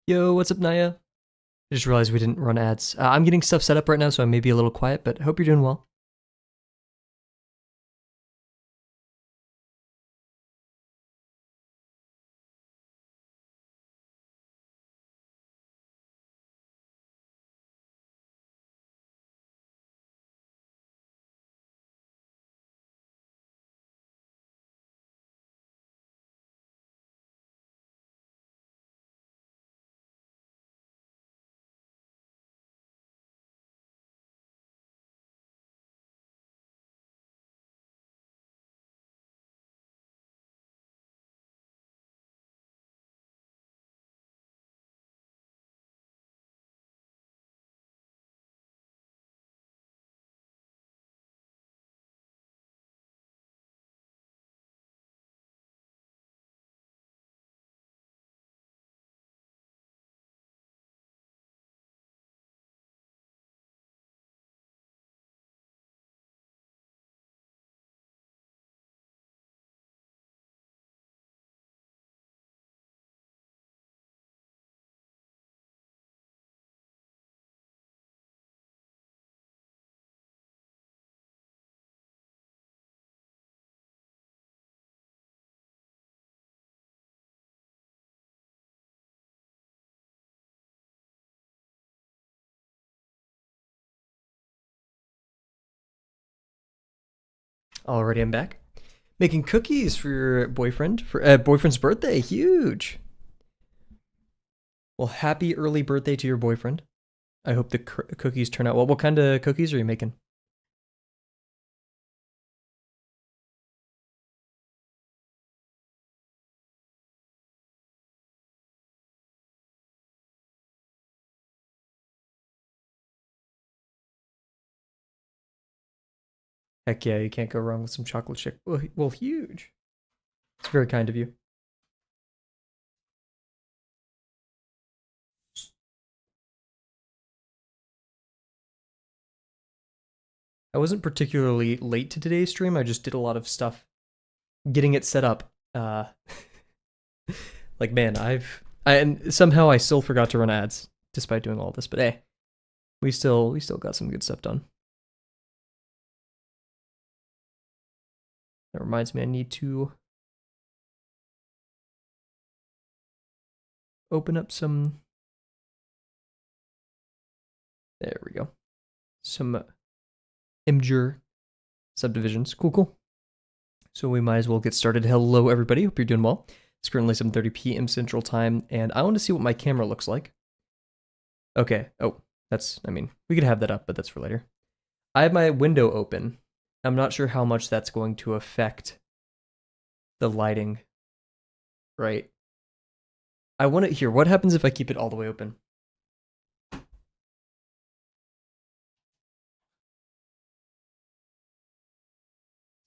Yo, what's up, Naya? I just realized we didn't run ads. I'm getting stuff set up right now, so I may be a little quiet, but hope you're doing well. Alrighty, I'm back. Making cookies for your boyfriend for boyfriend's birthday. Huge. Well, happy early birthday to your boyfriend. I hope the cookies turn out well. What kind of cookies are you making? Heck yeah, you can't go wrong with some chocolate chip. Well, huge. It's very kind of you. I wasn't particularly late to today's stream. I just did a lot of stuff getting it set up. Like, man, and somehow I still forgot to run ads despite doing all this. But hey, we still got some good stuff done. That reminds me, I need to open up some. There we go. Some Imgur subdivisions. Cool. So we might as well get started. Hello, everybody. Hope you're doing well. It's currently 7:30 p.m. Central Time, and I want to see what my camera looks like. Okay. Oh, we could have that up, but that's for later. I have my window open. I'm not sure how much that's going to affect the lighting. Right. I want it here. What happens if I keep it all the way open? A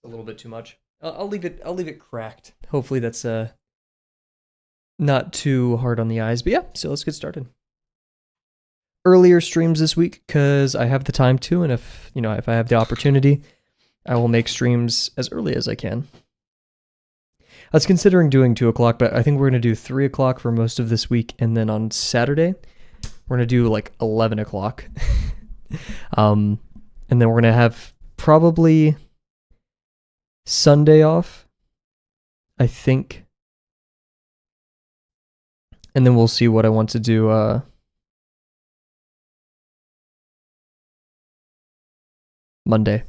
little bit too much. I'll leave it cracked. Hopefully that's not too hard on the eyes. But yeah, so let's get started. Earlier streams this week because I have the time to, and if I have the opportunity, I will make streams as early as I can. I was considering doing 2 o'clock, but I think we're going to do 3 o'clock for most of this week, and then on Saturday, we're going to do like 11 o'clock. And then we're going to have probably Sunday off, I think. And then we'll see what I want to do Monday.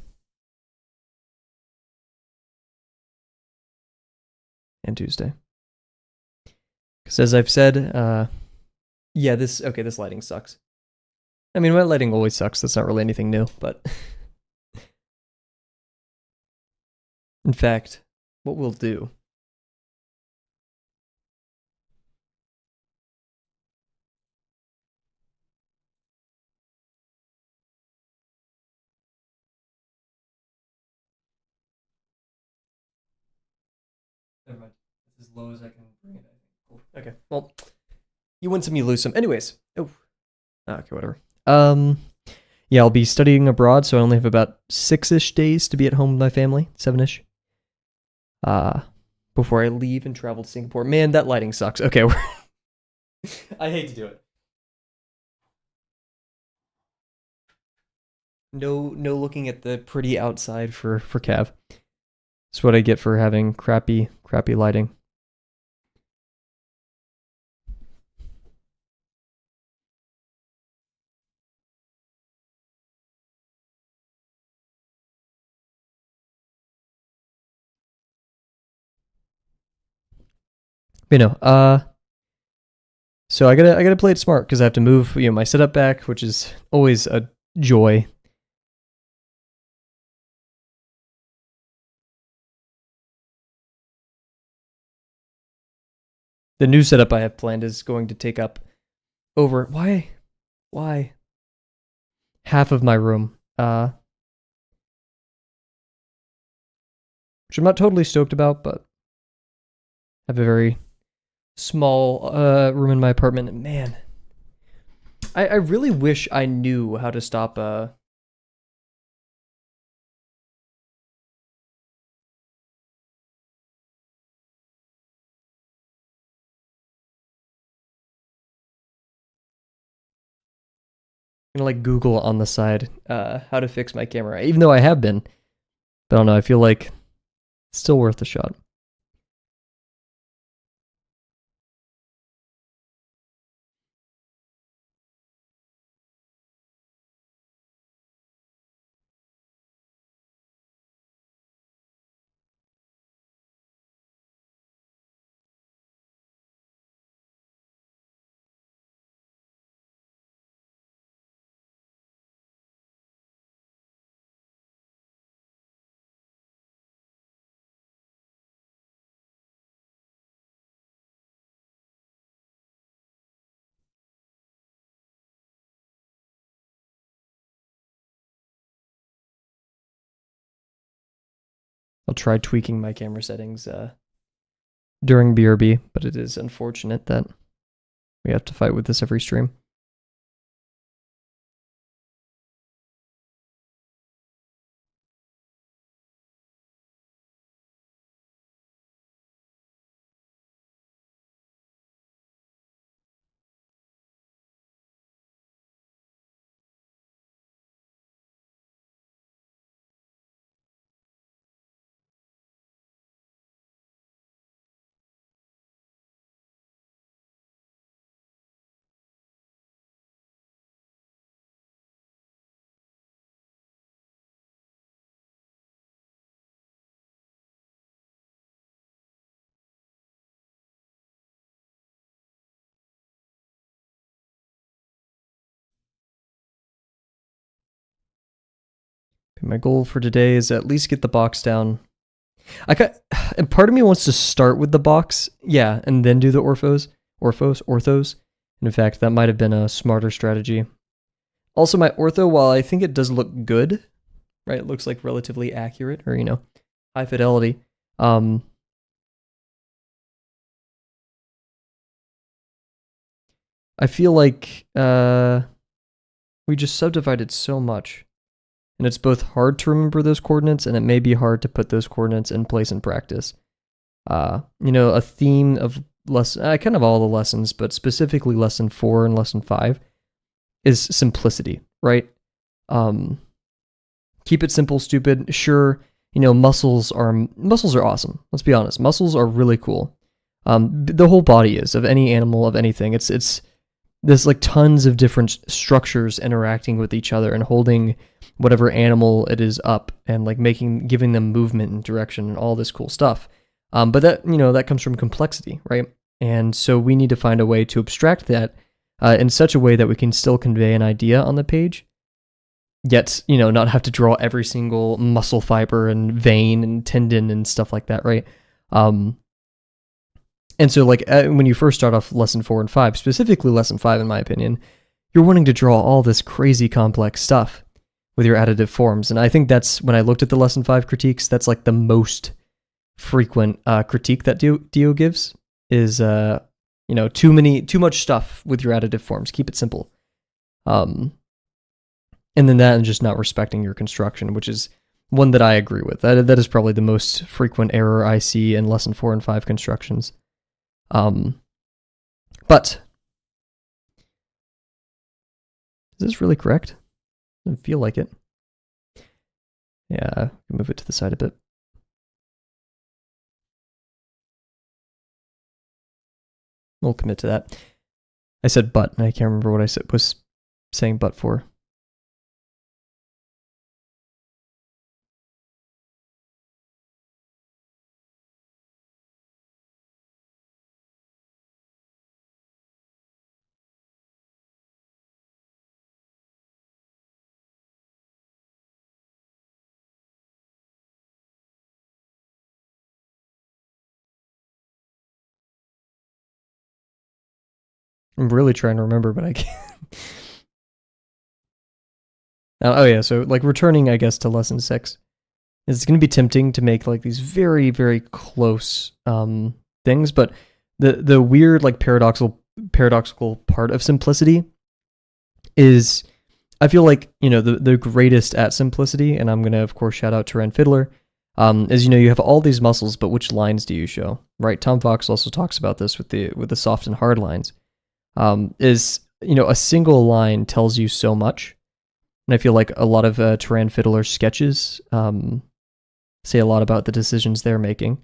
And Tuesday. Because as I've said, yeah, this lighting sucks. I mean, my lighting always sucks. That's not really anything new, but in fact, what we'll do Never mind. It's as low as I can bring it, I think. Cool. Okay. Well, you win some, you lose some. Anyways. Oh. Okay, whatever. Yeah, I'll be studying abroad, so I only have about 6-ish days to be at home with my family. 7-ish. Before I leave and travel to Singapore. Man, that lighting sucks. Okay, I hate to do it. No looking at the pretty outside for Cav. That's what I get for having crappy lighting. You know, so I gotta play it smart because I have to move, my setup back, which is always a joy. The new setup I have planned is going to take up over why half of my room, which I'm not totally stoked about, but I have a very small room in my apartment. And man, I really wish I knew how to stop gonna like Google on the side how to fix my camera, even though I have been. But I don't know, I feel like it's still worth a shot. I'll try tweaking my camera settings during BRB, but it is unfortunate that we have to fight with this every stream. My goal for today is at least get the box down. And part of me wants to start with the box, yeah, and then do the orthos. And in fact, that might have been a smarter strategy. Also, my ortho, while I think it does look good, right, it looks like relatively accurate, or high fidelity. I feel like we just subdivided so much. And it's both hard to remember those coordinates, and it may be hard to put those coordinates in place in practice. A theme of kind of all the lessons, but specifically lesson 4 and lesson 5, is simplicity, right? Keep it simple, stupid. Sure, muscles are awesome. Let's be honest, muscles are really cool. The whole body is, of any animal, of anything. It's there's like tons of different structures interacting with each other and holding whatever animal it is up and like giving them movement and direction and all this cool stuff. But that comes from complexity, right? And so we need to find a way to abstract that in such a way that we can still convey an idea on the page, yet, not have to draw every single muscle fiber and vein and tendon and stuff like that, right? And so, like, when you first start off lesson 4 and 5, specifically lesson 5, in my opinion, you're wanting to draw all this crazy complex stuff with your additive forms. And I think that's, when I looked at the lesson 5 critiques, that's like the most frequent critique that Dio gives is, too much stuff with your additive forms. Keep it simple. And then that and just not respecting your construction, which is one that I agree with. That is probably the most frequent error I see in lesson 4 and 5 constructions. But Is this really correct? Doesn't feel like it. Yeah, move it to the side a bit. We'll commit to that. I said but, and I can't remember what I was saying but for. I'm really trying to remember, but I can't. Oh yeah, so like returning, I guess, to lesson 6. It's going to be tempting to make like these very, very close things, but the weird, like paradoxical part of simplicity is, I feel like, the greatest at simplicity, and I'm going to, of course, shout out to Ren Fiddler, is, you have all these muscles, but which lines do you show, right? Tom Fox also talks about this with the soft and hard lines. Is, a single line tells you so much. And I feel like a lot of Taran Fiddler's sketches say a lot about the decisions they're making.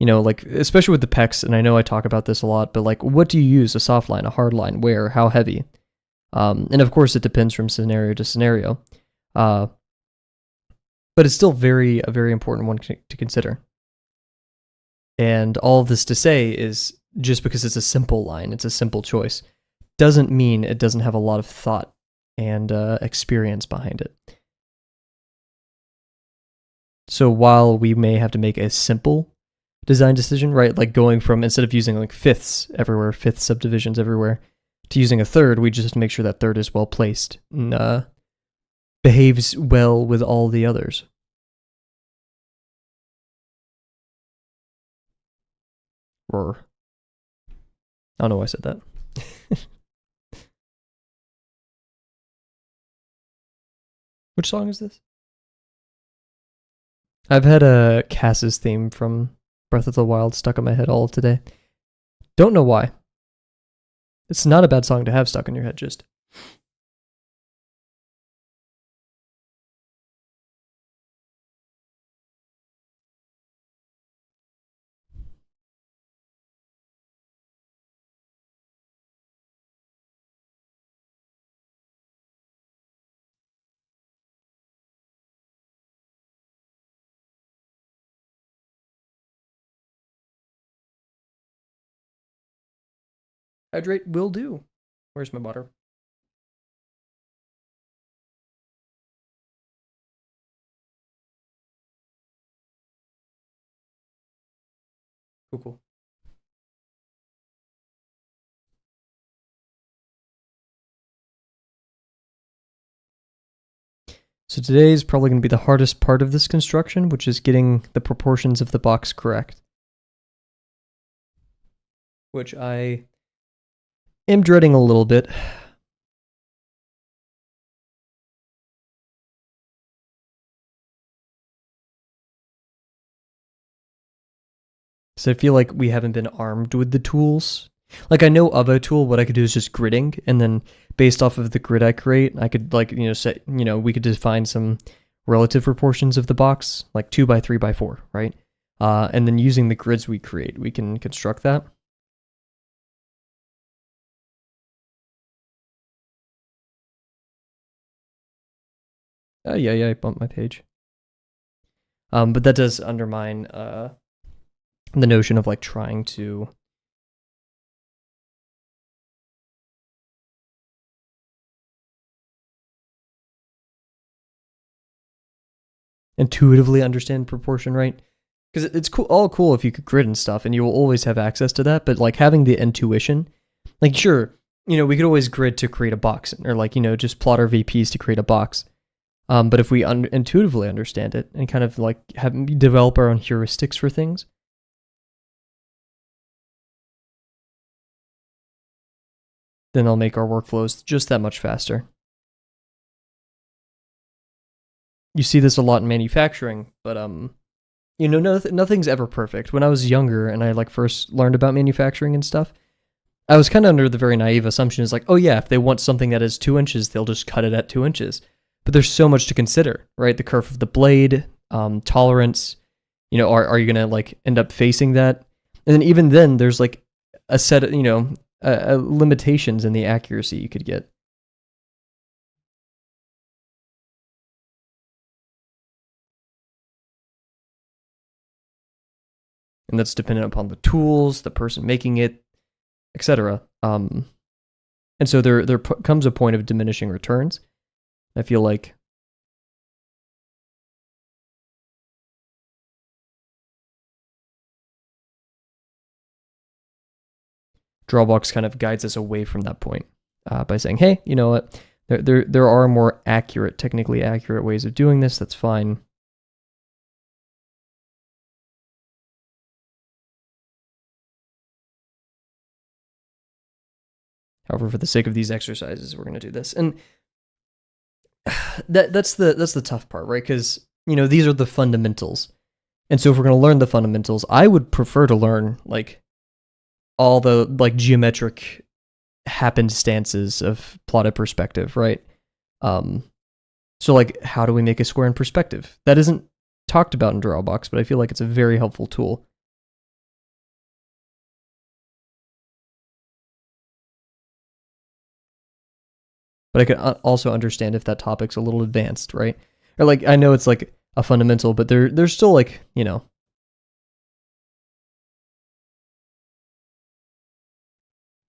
Like, especially with the pecs, and I know I talk about this a lot, but like, what do you use? A soft line, a hard line, where, how heavy? And of course, it depends from scenario to scenario. But it's still a very important one to consider. And all of this to say is, just because it's a simple line, it's a simple choice, doesn't mean it doesn't have a lot of thought and experience behind it. So while we may have to make a simple design decision, right, like going from, instead of using like fifths everywhere, fifth subdivisions everywhere, to using a third, we just have to make sure that third is well placed and behaves well with all the others. Roar. I don't know why I said that. Which song is this? I've had a Cass's theme from Breath of the Wild stuck in my head all of today. Don't know why. It's not a bad song to have stuck in your head, just. Hydrate will do. Where's my water? Cool. So today is probably going to be the hardest part of this construction, which is getting the proportions of the box correct. Which I am dreading a little bit. So I feel like we haven't been armed with the tools. Like, I know of a tool, what I could do is just gridding, and then based off of the grid I create, I could, like, set, we could define some relative proportions of the box, like 2 by 3 by 4, right? And then using the grids we create, we can construct that. Yeah, I bumped my page. But that does undermine the notion of like trying to intuitively understand proportion, right? Because it's all cool if you could grid and stuff, and you will always have access to that. But like having the intuition, like sure, we could always grid to create a box, or like just plot our VPs to create a box. But if we intuitively understand it and kind of like develop our own heuristics for things, then it'll make our workflows just that much faster. You see this a lot in manufacturing, but nothing's ever perfect. When I was younger and I like first learned about manufacturing and stuff, I was kind of under the very naive assumption is like, oh yeah, if they want something that is 2 inches, they'll just cut it at 2 inches. But there's so much to consider, right? The curve of the blade, tolerance. Are you gonna like end up facing that? And then even then, there's like a set of limitations in the accuracy you could get. And that's dependent upon the tools, the person making it, etc. And so there comes a point of diminishing returns. I feel like Drawbox kind of guides us away from that point by saying, hey, you know what? There are more technically accurate ways of doing this. That's fine. However, for the sake of these exercises, we're going to do this. And that's the tough part, right? Because, these are the fundamentals. And so if we're going to learn the fundamentals, I would prefer to learn like all the like geometric happenstances of plotted perspective, right? So like, how do we make a square in perspective? That isn't talked about in Drawbox, but I feel like it's a very helpful tool. But I could also understand if that topic's a little advanced, right? Or like, I know it's like a fundamental, but there's still like,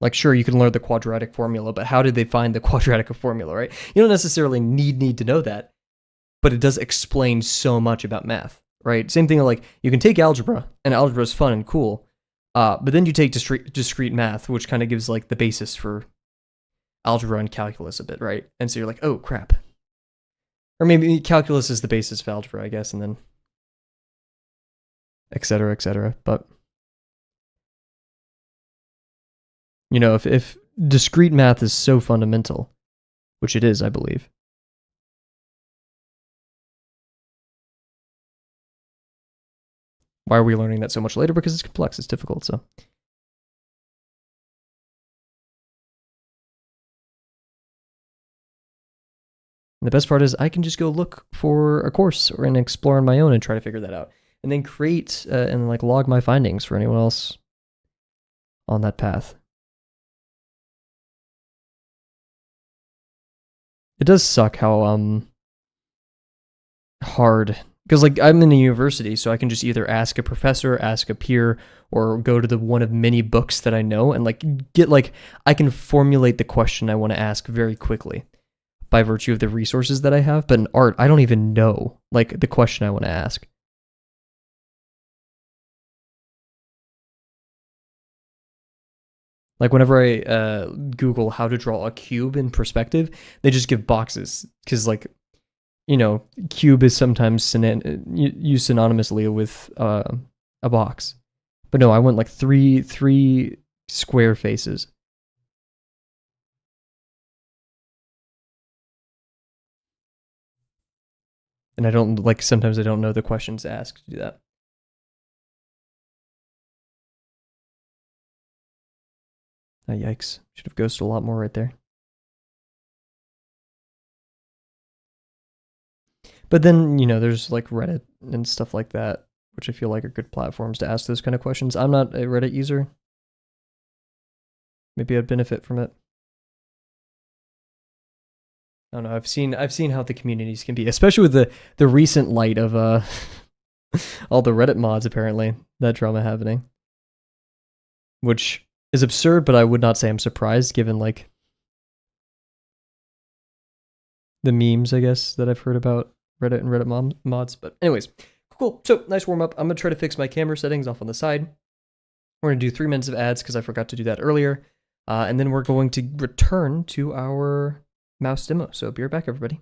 like, sure, you can learn the quadratic formula, but how did they find the quadratic formula, right? You don't necessarily need to know that, but it does explain so much about math, right? Same thing, like, you can take algebra, and algebra is fun and cool, but then you take discrete math, which kind of gives, like, the basis for algebra and calculus a bit, right? And so you're like, oh, crap. Or maybe calculus is the basis of algebra, I guess, and then et cetera, et cetera. But, if discrete math is so fundamental, which it is, I believe, why are we learning that so much later? Because it's complex, it's difficult, so. And the best part is I can just go look for a course and explore on my own and try to figure that out. And then create and like log my findings for anyone else on that path. It does suck how hard, because like I'm in a university, so I can just either ask a professor, ask a peer, or go to the one of many books that I know and like I can formulate the question I want to ask very quickly by virtue of the resources that I have. But in art, I don't even know like the question I want to ask. Like whenever I Google how to draw a cube in perspective, they just give boxes because like, cube is sometimes used synonymously with a box. But no, I want like three square faces. And I don't like, sometimes I don't know the questions to ask to do that. Oh, yikes. Should have ghosted a lot more right there. But then, there's like Reddit and stuff like that, which I feel like are good platforms to ask those kind of questions. I'm not a Reddit user. Maybe I'd benefit from it. I don't know. I've seen how the communities can be, especially with the recent light of all the Reddit mods, apparently, that drama happening. Which is absurd, but I would not say I'm surprised given like the memes, I guess, that I've heard about Reddit and Reddit mods. But anyways, cool. So nice warm up. I'm gonna try to fix my camera settings off on the side. We're gonna do 3 minutes of ads because I forgot to do that earlier. And then we're going to return to our mouse demo. So be right back, everybody.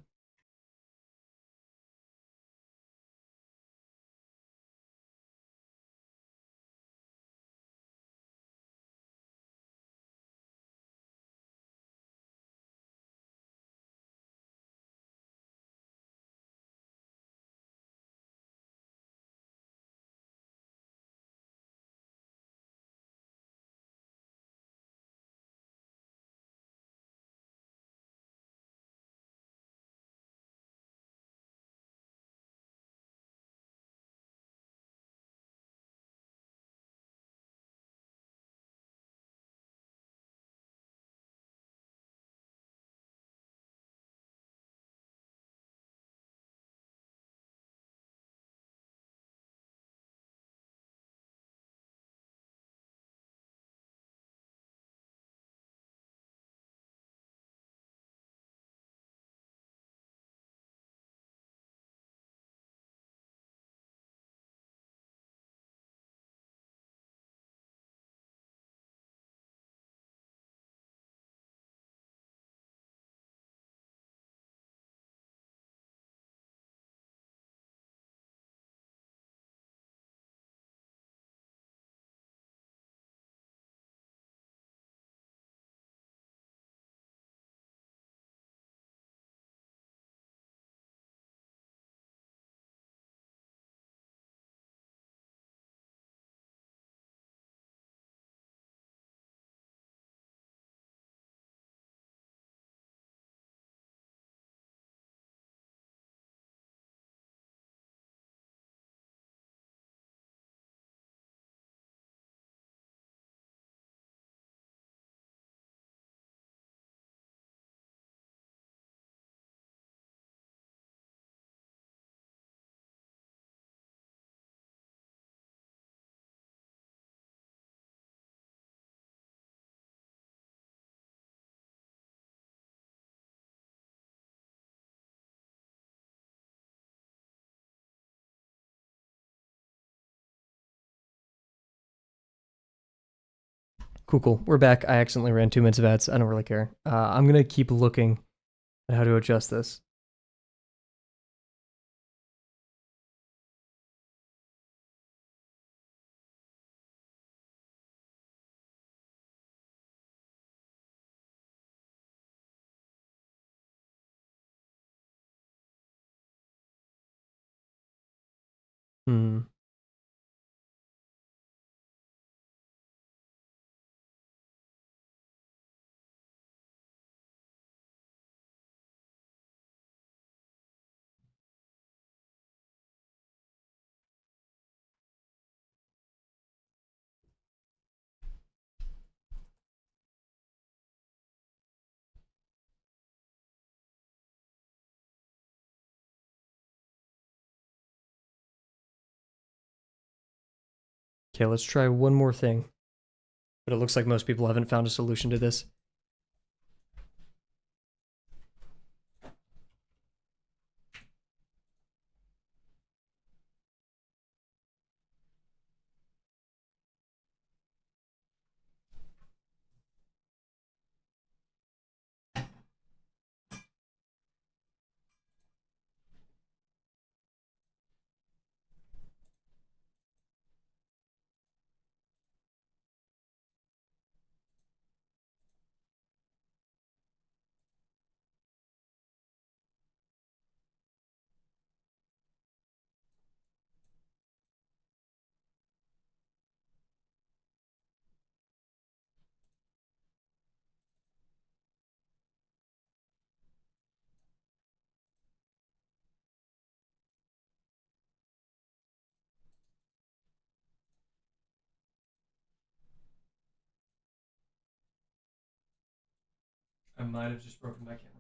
Cool, cool. We're back. I accidentally ran 2 minutes of ads. I don't really care. I'm gonna keep looking at how to adjust this. Hmm. Okay, let's try one more thing. But it looks like most people haven't found a solution to this. I might have just broken my camera.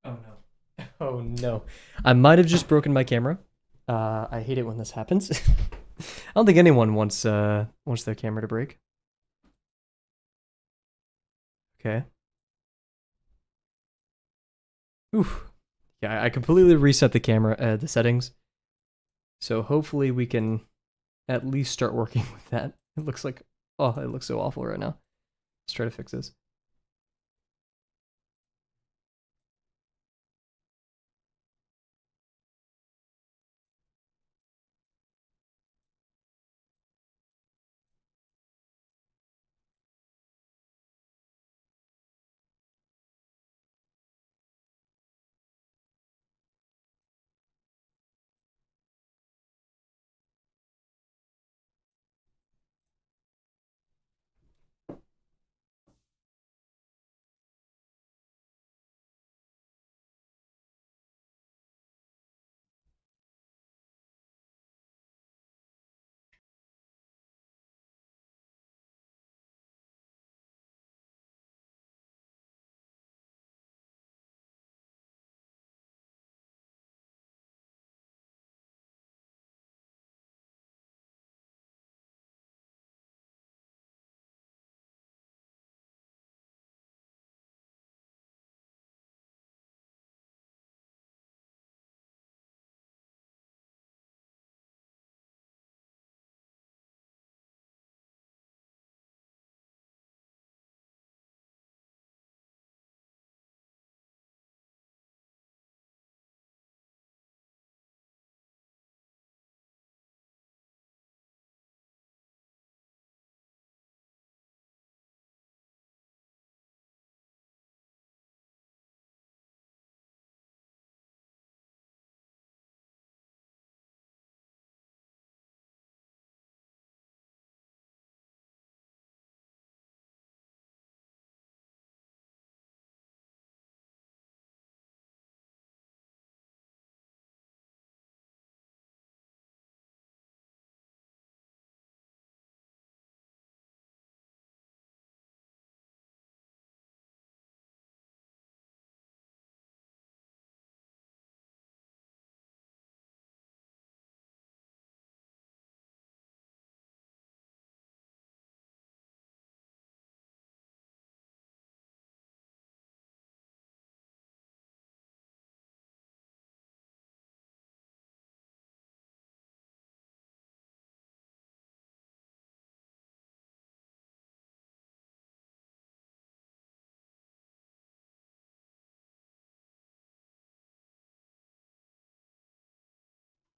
Oh no. Oh no. I might have just broken my camera. I hate it when this happens. I don't think anyone wants their camera to break. Okay. Oof. Yeah, I completely reset the camera, the settings. So hopefully we can at least start working with that. It looks like, oh, it looks so awful right now. Let's try to fix this.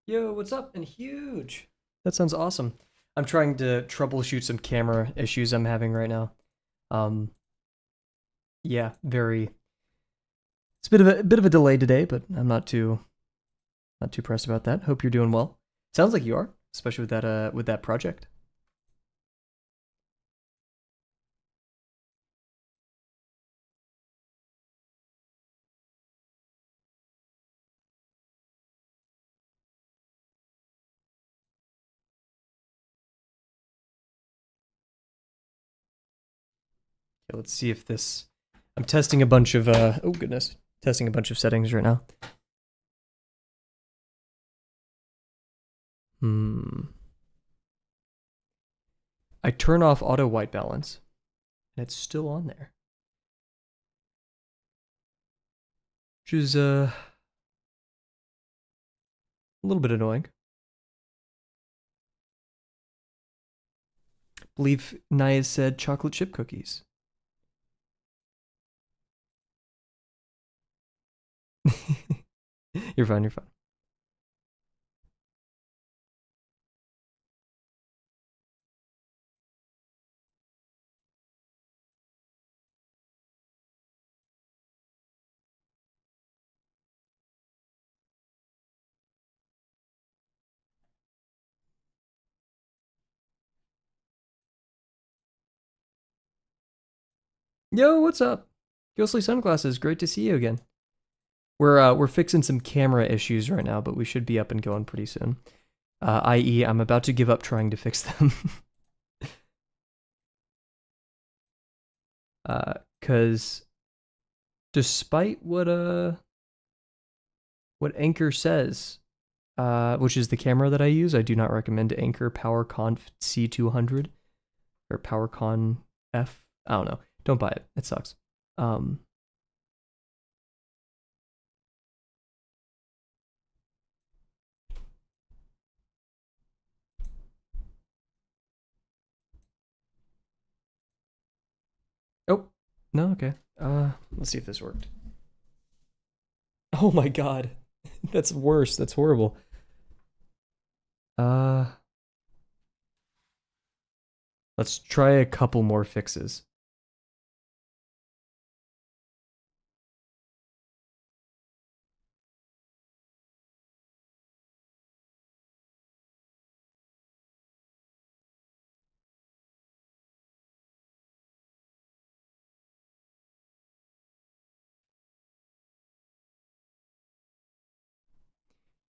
Yo, what's up? And huge. That sounds awesome. I'm trying to troubleshoot some camera issues I'm having right now. Um, yeah, very. It's a bit of a delay today, but I'm not too pressed about that. Hope you're doing well. Sounds like you are, especially with that project. Okay, let's see if this. I'm testing a bunch of oh goodness, testing a bunch of settings right now. Hmm. I turn off auto white balance, and it's still on there, which is a little bit annoying. I believe Naya said chocolate chip cookies. You're fine. You're fine. Yo, what's up? Ghostly Sunglasses, great to see you again. We're fixing some camera issues right now, but we should be up and going pretty soon. I.e., I'm about to give up trying to fix them. Cause despite what Anchor says, which is the camera that I use, I do not recommend Anchor PowerCon C200 or PowerCon F. I don't know. Don't buy it. It sucks. Um, oh, no, okay. Let's see if this worked. Oh my god. That's worse. That's horrible. Uh, let's try a couple more fixes.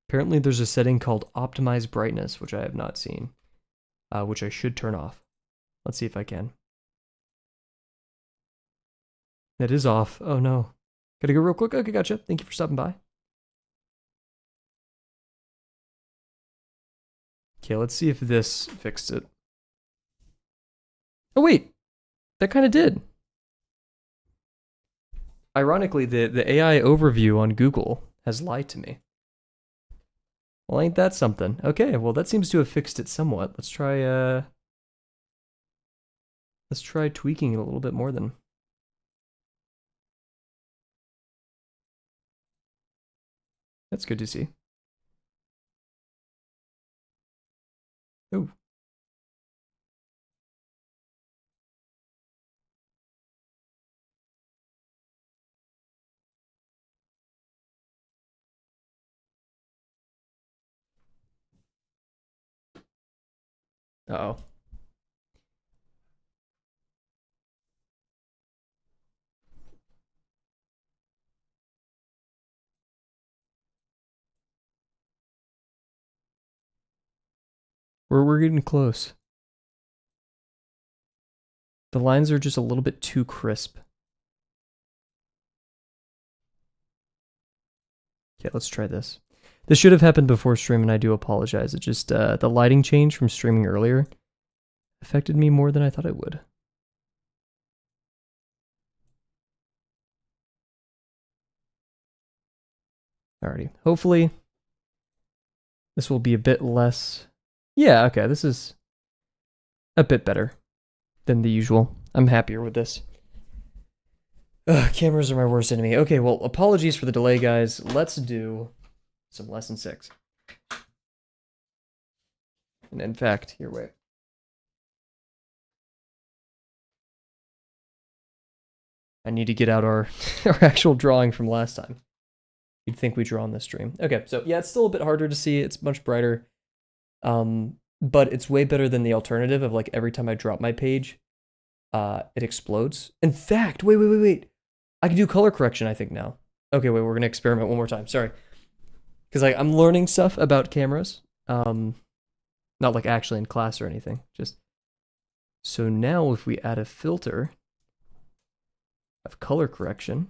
Apparently, there's a setting called Optimize Brightness, which I have not seen, which I should turn off. Let's see if I can. That is off. Oh no. Gotta go real quick. Okay, gotcha. Thank you for stopping by. Okay, let's see if this fixed it. Oh wait, that kind of did. Ironically, the AI overview on Google has lied to me. Well, ain't that something? Okay, well that seems to have fixed it somewhat. Let's try tweaking it a little bit more then. That's good to see. Oh. Uh-oh. We're getting close. The lines are just a little bit too crisp. Okay, let's try this. This should have happened before stream, and I do apologize. It just, the lighting change from streaming earlier affected me more than I thought it would. Alrighty. Hopefully, this will be a bit less... Yeah, okay, this is a bit better than the usual. I'm happier with this. Ugh, cameras are my worst enemy. Okay, well, apologies for the delay, guys. Let's do some lesson 6. And in fact, here, wait. I need to get out our, our actual drawing from last time. You'd think we draw on this stream. Okay, so yeah, it's still a bit harder to see. It's much brighter. But it's way better than the alternative of like every time I drop my page, it explodes. In fact, wait. I can do color correction, I think, now. Okay, wait, we're gonna experiment one more time. Sorry. Because I'm learning stuff about cameras. Not like actually in class or anything. Just so now if we add a filter of color correction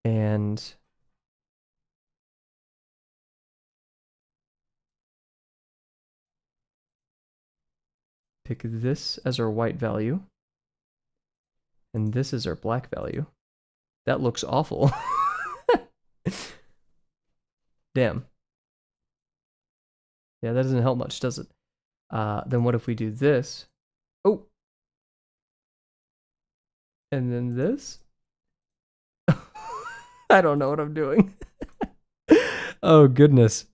and pick this as our white value and this is our black value. That looks awful. Damn. Yeah, that doesn't help much, does it? Then what if we do this? Oh. And then this? I don't know what I'm doing. Oh, goodness.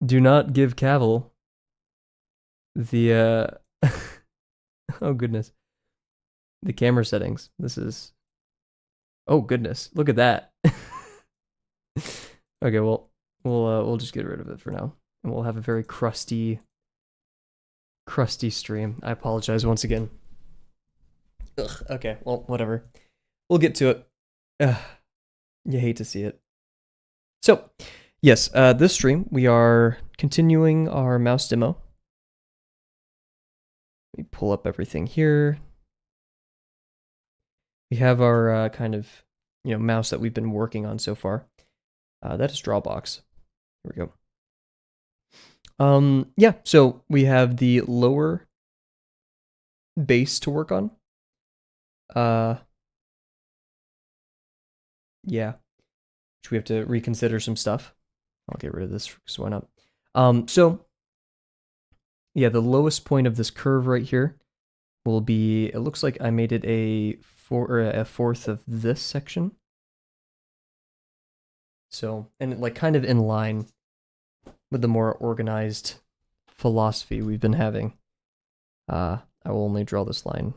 Do not give Kavel the, oh, goodness. The camera settings. This is... Oh, goodness. Look at that. Okay, well, we'll just get rid of it for now. And we'll have a very crusty stream. I apologize once again. Ugh, okay, well, whatever. We'll get to it. You hate to see it. So, yes, this stream, we are continuing our mouse demo. Let me pull up everything here. We have our kind of, mouse that we've been working on so far. That is Drawbox. Here we go. Yeah, so we have the lower base to work on. Yeah, which we have to reconsider some stuff. I'll get rid of this because why not? So yeah, the lowest point of this curve right here will be, it looks like I made it a fourth of this section. So, and like kind of in line with the more organized philosophy we've been having. I will only draw this line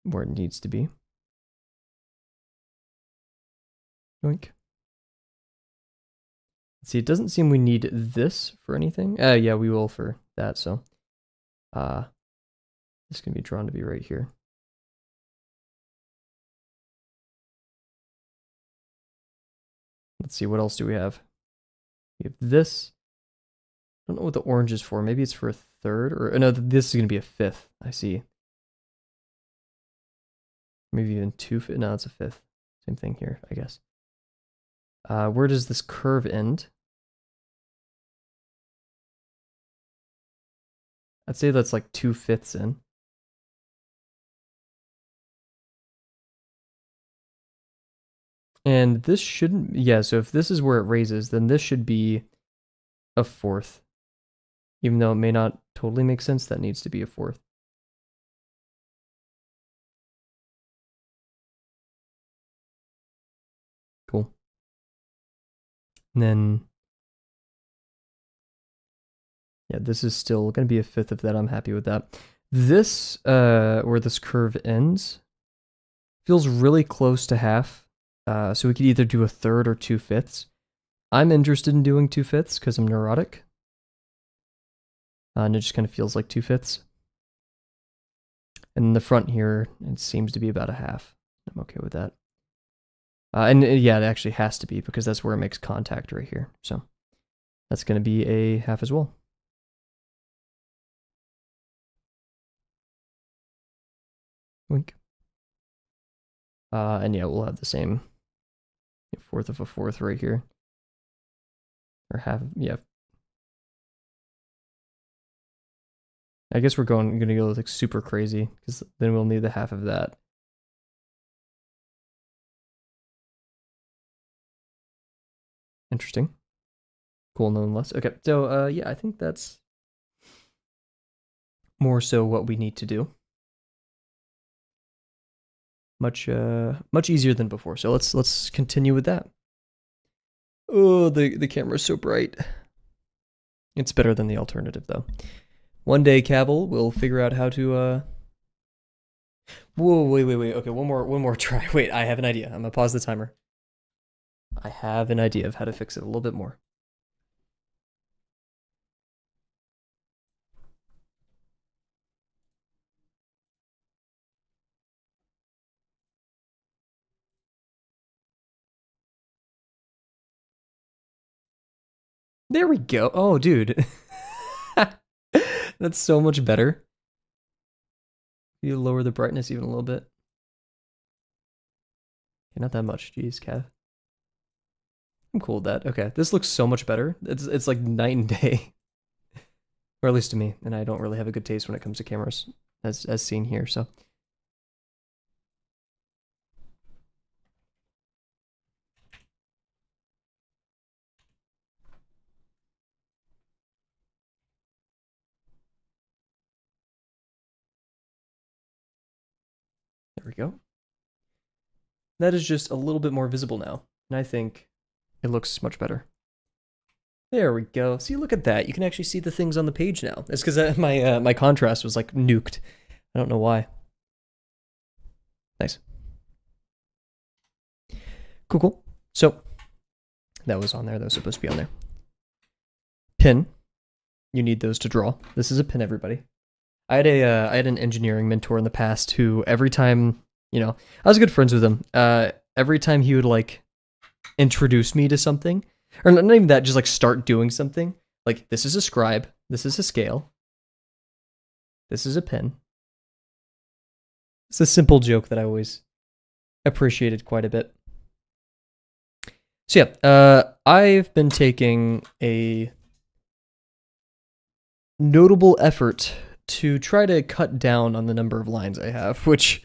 where it needs to be. Yoink. See, it doesn't seem we need this for anything. Yeah, we will for that, so. This can be drawn to be right here. Let's see, what else do we have? We have this. I don't know what the orange is for. Maybe it's for a third, or no, this is going to be a fifth. I see. Maybe even two. No, it's a fifth. Same thing here, I guess. Where does this curve end? I'd say that's like 2/5 in. And this shouldn't, yeah, so if this is where it raises, then this should be a fourth. Even though it may not totally make sense, that needs to be a fourth. Cool. And then, yeah, this is still going to be a fifth of that. I'm happy with that. This, where this curve ends, feels really close to half. So we could either do a third or 2/5. I'm interested in doing 2/5 because I'm neurotic. And it just kind of feels like 2/5. And in the front here, it seems to be about a half. I'm okay with that. And yeah, it actually has to be because that's where it makes contact right here. So that's going to be a half as well. Wink. And yeah, we'll have the same fourth of a fourth right here. Or half, yeah. I guess we're gonna go like super crazy because then we'll need the half of that. Interesting. Cool nonetheless. Okay, so yeah, I think that's more so what we need to do. Much easier than before. So let's continue with that. Oh, the camera's so bright. It's better than the alternative, though. One day, Kavel will figure out how to, Whoa, wait. Okay, one more try. Wait, I have an idea. I'm gonna pause the timer. I have an idea of how to fix it a little bit more. There we go. Oh, dude. That's so much better. You lower the brightness even a little bit. Okay, not that much. Jeez, Cav. I'm cool with that. Okay, this looks so much better. It's like night and day. Or at least to me. And I don't really have a good taste when it comes to cameras, as seen here, so. There we go. That is just a little bit more visible now. And I think it looks much better. There we go. See, look at that. You can actually see the things on the page now. It's because my contrast was like nuked. I don't know why. Nice. Cool. So that was on there. That was supposed to be on there. Pin. You need those to draw. This is a pin, everybody. I had an engineering mentor in the past who every time, I was good friends with him. Every time he would like introduce me to something, or not even that, just like start doing something. Like, this is a scribe, this is a scale, this is a pen. It's a simple joke that I always appreciated quite a bit. So yeah, I've been taking a notable effort to try to cut down on the number of lines I have, which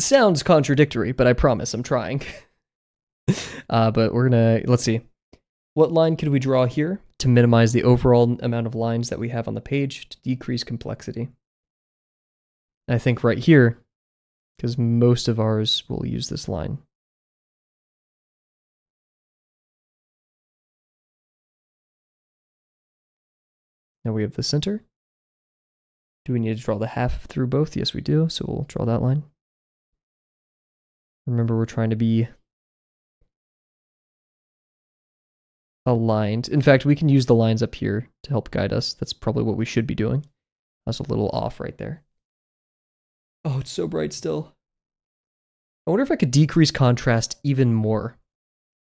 sounds contradictory, but I promise I'm trying. But let's see. What line could we draw here to minimize the overall amount of lines that we have on the page to decrease complexity? I think right here, because most of ours will use this line. Now we have the center. Do we need to draw the half through both? Yes, we do. So we'll draw that line. Remember, we're trying to be aligned. In fact, we can use the lines up here to help guide us. That's probably what we should be doing. That's a little off right there. Oh, it's so bright still. I wonder if I could decrease contrast even more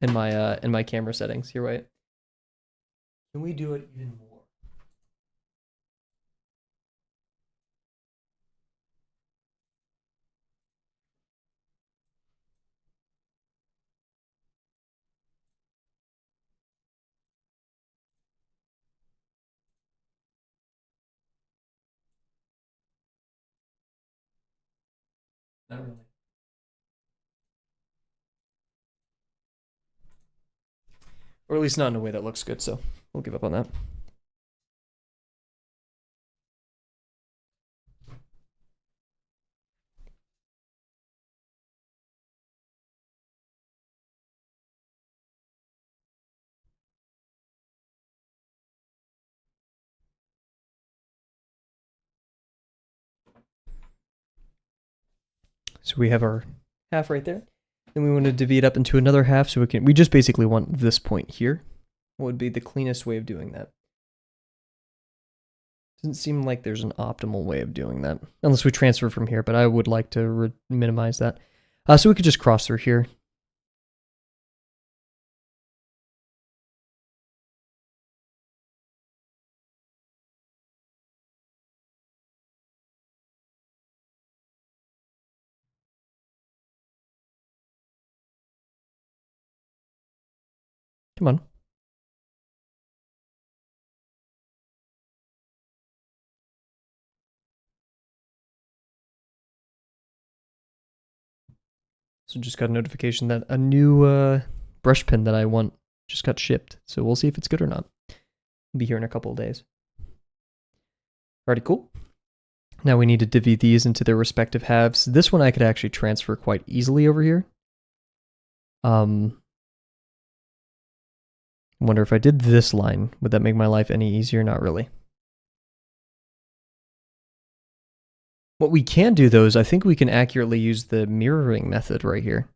in my camera settings. Here, wait. Can we do it even more? Not really. Or at least not in a way that looks good, so we'll give up on that. So we have our half right there. Then we want to divvy it up into another half, so we just basically want this point here. What would be the cleanest way of doing that? Doesn't seem like there's an optimal way of doing that, unless we transfer from here, but I would like to minimize that. So we could just cross through here. Come on. So just got a notification that a new brush pen that I want just got shipped. So we'll see if it's good or not. I'll be here in a couple of days. Alrighty, cool. Now we need to divvy these into their respective halves. This one I could actually transfer quite easily over here. I wonder if I did this line, would that make my life any easier? Not really. What we can do though is I think we can accurately use the mirroring method right here.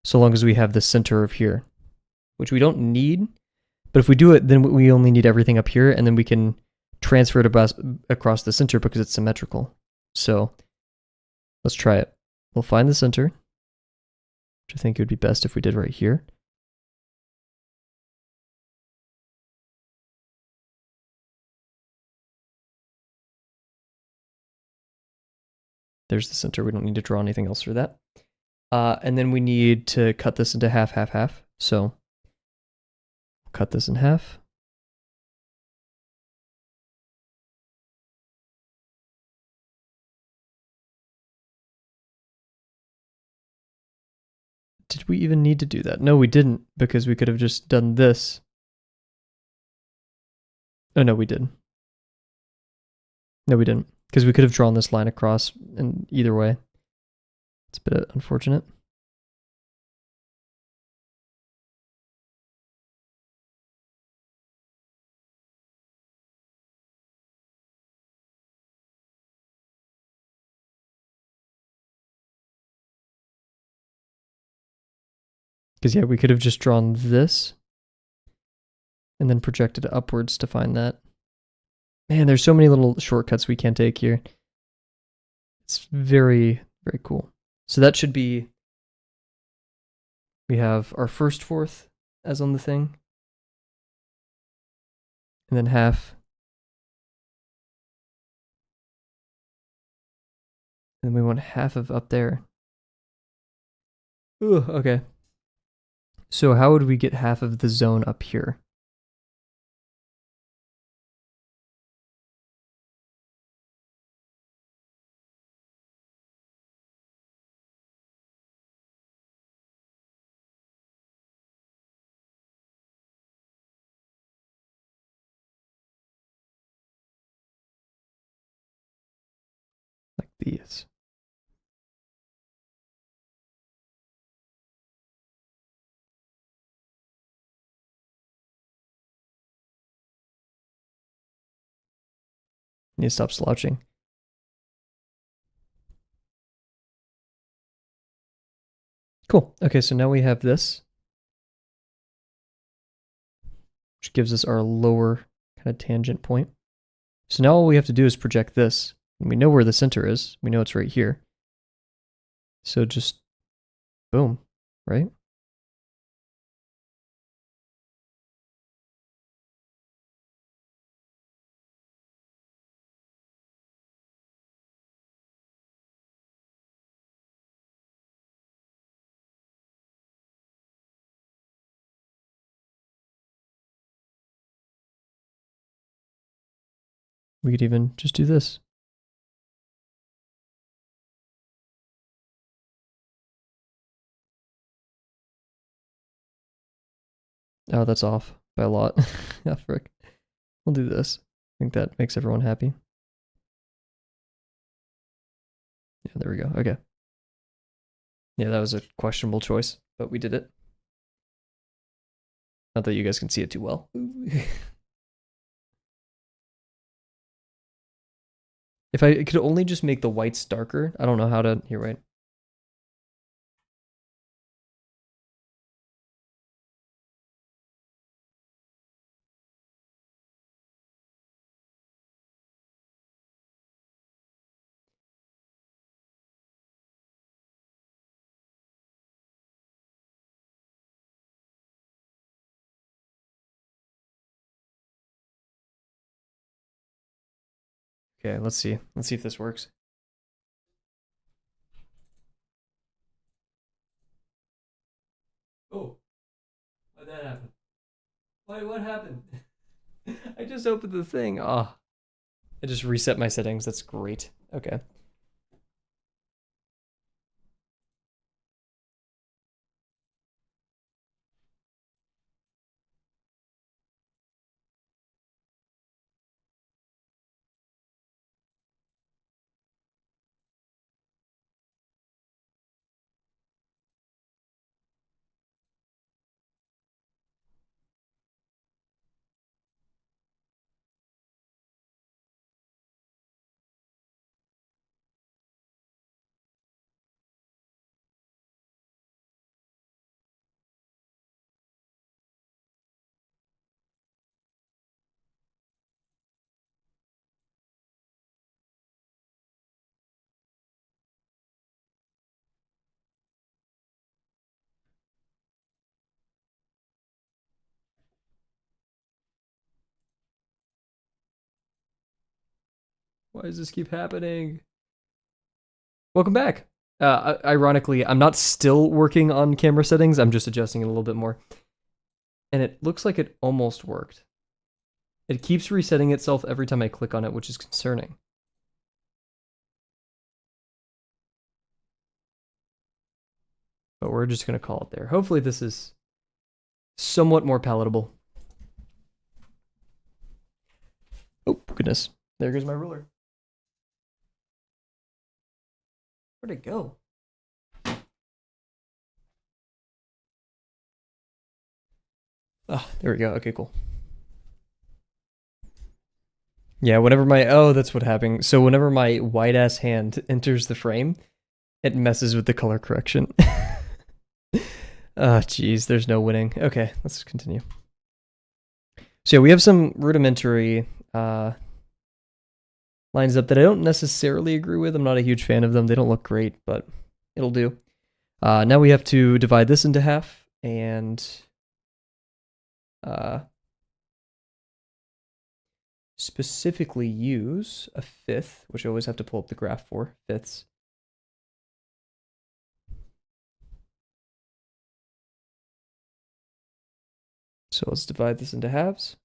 So long as we have the center of here, which we don't need. But if we do it, then we only need everything up here, and then we can transfer it across the center because it's symmetrical. So let's try it. We'll find the center, which I think it would be best if we did right here. There's the center. We don't need to draw anything else for that. And then we need to cut this into half, half, half. So cut this in half. Did we even need to do that? No, we didn't, because we could have just done this. Oh, no, we did. No, we didn't, because we could have drawn this line across in either way. It's a bit unfortunate. Because, yeah, we could have just drawn this and then projected upwards to find that. Man, there's so many little shortcuts we can take here. It's very, very cool. So that should be, we have our first fourth as on the thing, and then half, and then we want half of up there. Ooh, okay. So how would we get half of the zone up here? Like these. Need to stop slouching. Cool. Okay, so now we have this, which gives us our lower kind of tangent point. So now all we have to do is project this. And we know where the center is. We know it's right here. So just boom, right? We could even just do this. Oh, that's off by a lot. Yeah, frick. We'll do this. I think that makes everyone happy. Yeah, there we go. Okay. Yeah, that was a questionable choice, but we did it. Not that you guys can see it too well. If I could only just make the whites darker, I don't know how to. Here, wait. Okay, let's see. Let's see if this works. Oh, why'd that happen? Why? What happened? I just opened the thing. Oh, I just reset my settings. That's great. Okay. Why does this keep happening? Welcome back. Ironically, I'm not still working on camera settings. I'm just adjusting it a little bit more. And it looks like it almost worked. It keeps resetting itself every time I click on it, which is concerning. But we're just going to call it there. Hopefully this is somewhat more palatable. Oh, goodness. There goes my ruler. Where'd it go? Ah, there we go. Okay, cool. Yeah, whenever my... Oh, that's what happened. So whenever my white-ass hand enters the frame, it messes with the color correction. Oh, geez, there's no winning. Okay, let's continue. So yeah, we have some rudimentary lines up that I don't necessarily agree with. I'm not a huge fan of them. They don't look great, but it'll do. Now we have to divide this into half and specifically use a fifth, which I always have to pull up the graph for, fifths. So let's divide this into halves.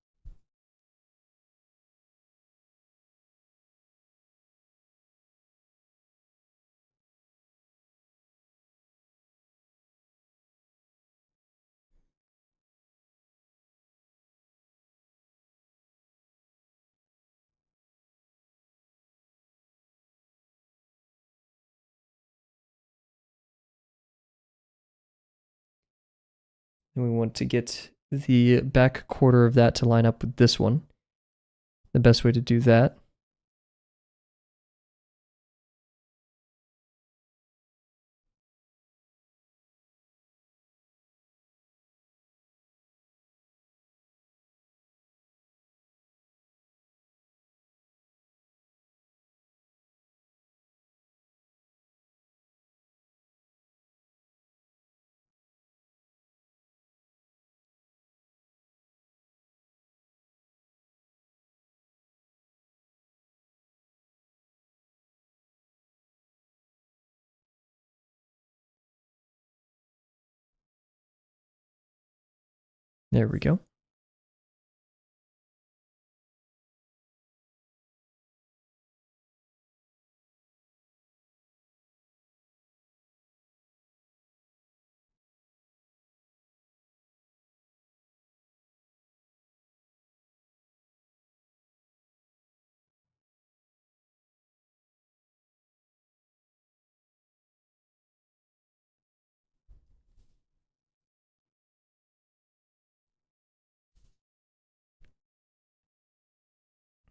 And we want to get the back quarter of that to line up with this one. The best way to do that there we go.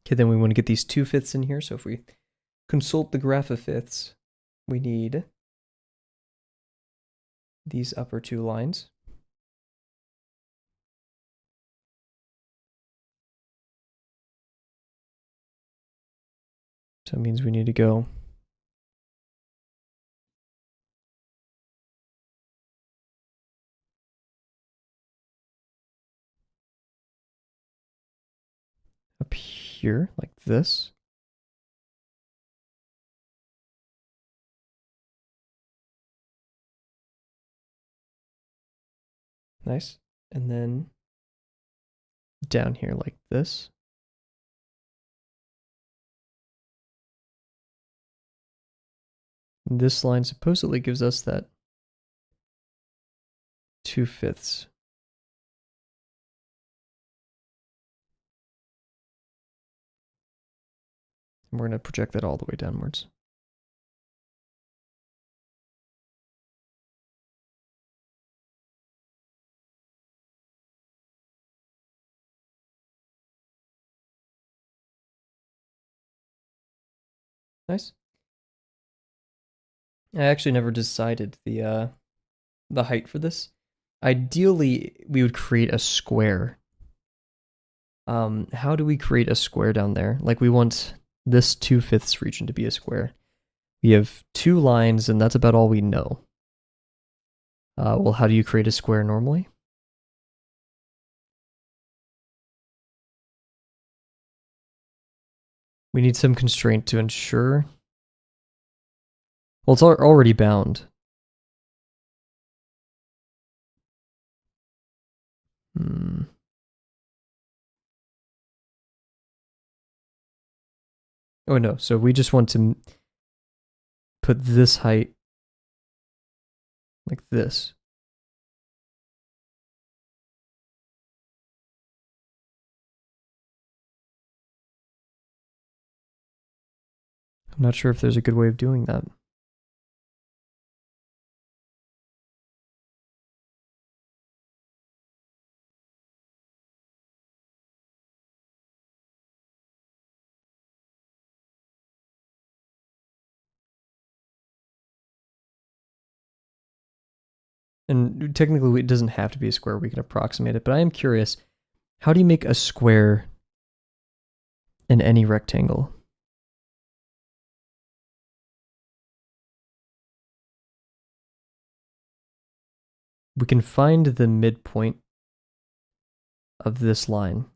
Okay, then we want to get these 2/5 in here. So if we consult the graph of fifths, we need these upper two lines. So it means we need to go up here like this. Nice. And then down here like this. This line supposedly gives us that 2/5. And we're going to project that all the way downwards. Nice. I actually never decided the height for this. Ideally, we would create a square. How do we create a square down there? Like we want this 2/5 region to be a square. We have two lines, and that's about all we know. Well, how do you create a square normally? We need some constraint to ensure. Well, it's already bound. Oh no, so we just want to put this height like this. I'm not sure if there's a good way of doing that. And technically, it doesn't have to be a square. We can approximate it. But I am curious, how do you make a square in any rectangle? We can find the midpoint of this line.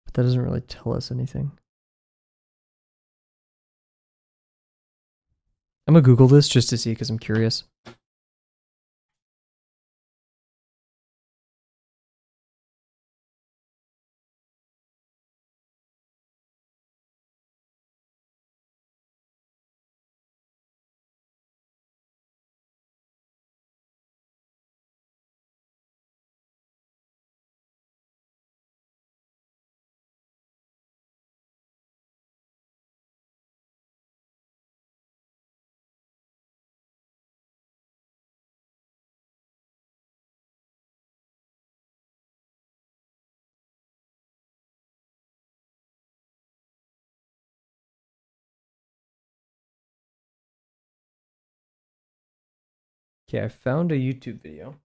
But that doesn't really tell us anything. I'm going to Google this just to see because I'm curious. Okay, I found a YouTube video.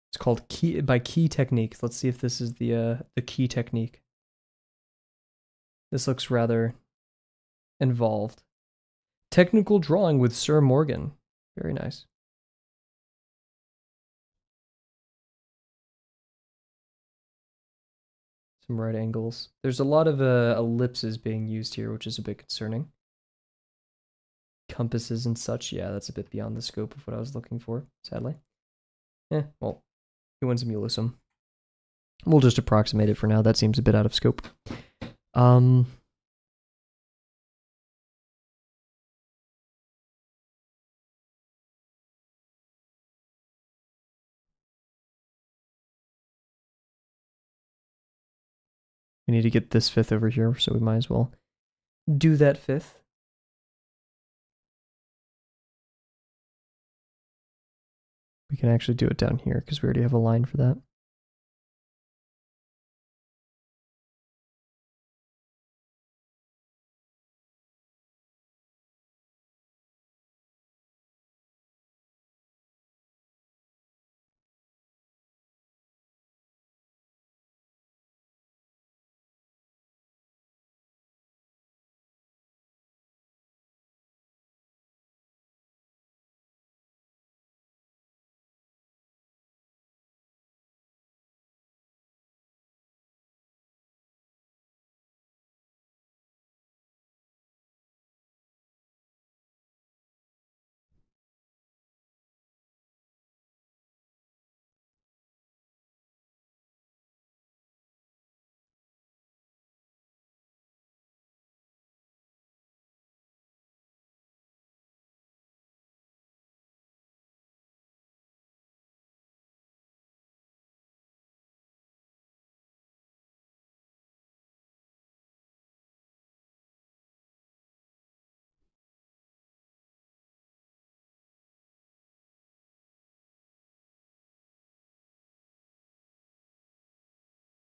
It's called Key Technique. Let's see if this is the key technique. This looks rather involved. Technical drawing with Sir Morgan. Very nice. Some right angles. There's a lot of ellipses being used here, which is a bit concerning. Compasses and such. Yeah, that's a bit beyond the scope of what I was looking for, sadly. Well, he wins some, you lose some. We'll just approximate it for now. That seems a bit out of scope. We need to get this fifth over here, so we might as well do that fifth. We can actually do it down here because we already have a line for that.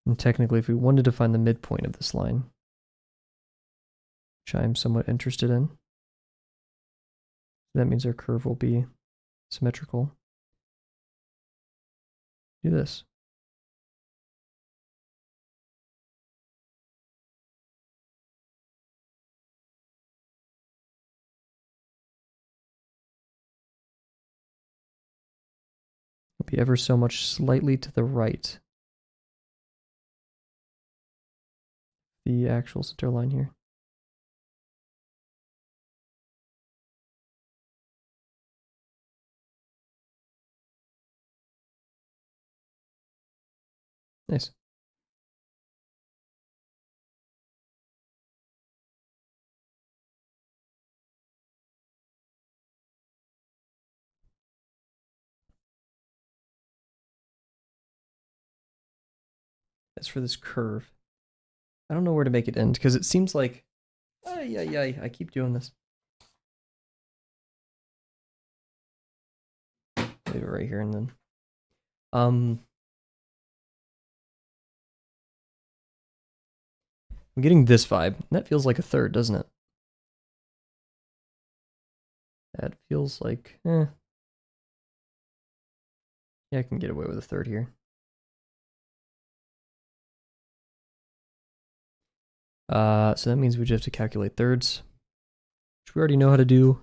And technically, if we wanted to find the midpoint of this line, which I'm somewhat interested in, that means our curve will be symmetrical. Do this. It'll be ever so much slightly to the right. the actual center line here. Nice. As for this curve, I don't know where to make it end because it seems like, I keep doing this. Leave it right here and then, I'm getting this vibe. That feels like a third, doesn't it? That feels like, yeah, I can get away with a third here. So that means we just have to calculate thirds, which we already know how to do.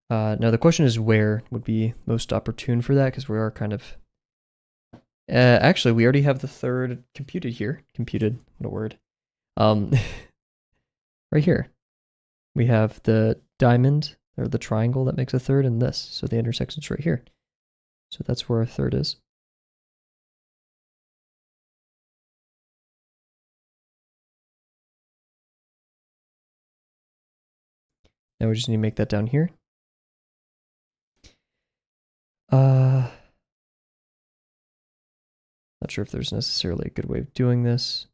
Now the question is where would be most opportune for that, because we are kind of... actually, we already have the third computed here. Computed, what a word. Right here. We have the diamond, or the triangle that makes a third, and this. So the intersection's right here. So that's where our third is. Now we just need to make that down here. Not sure if there's necessarily a good way of doing this.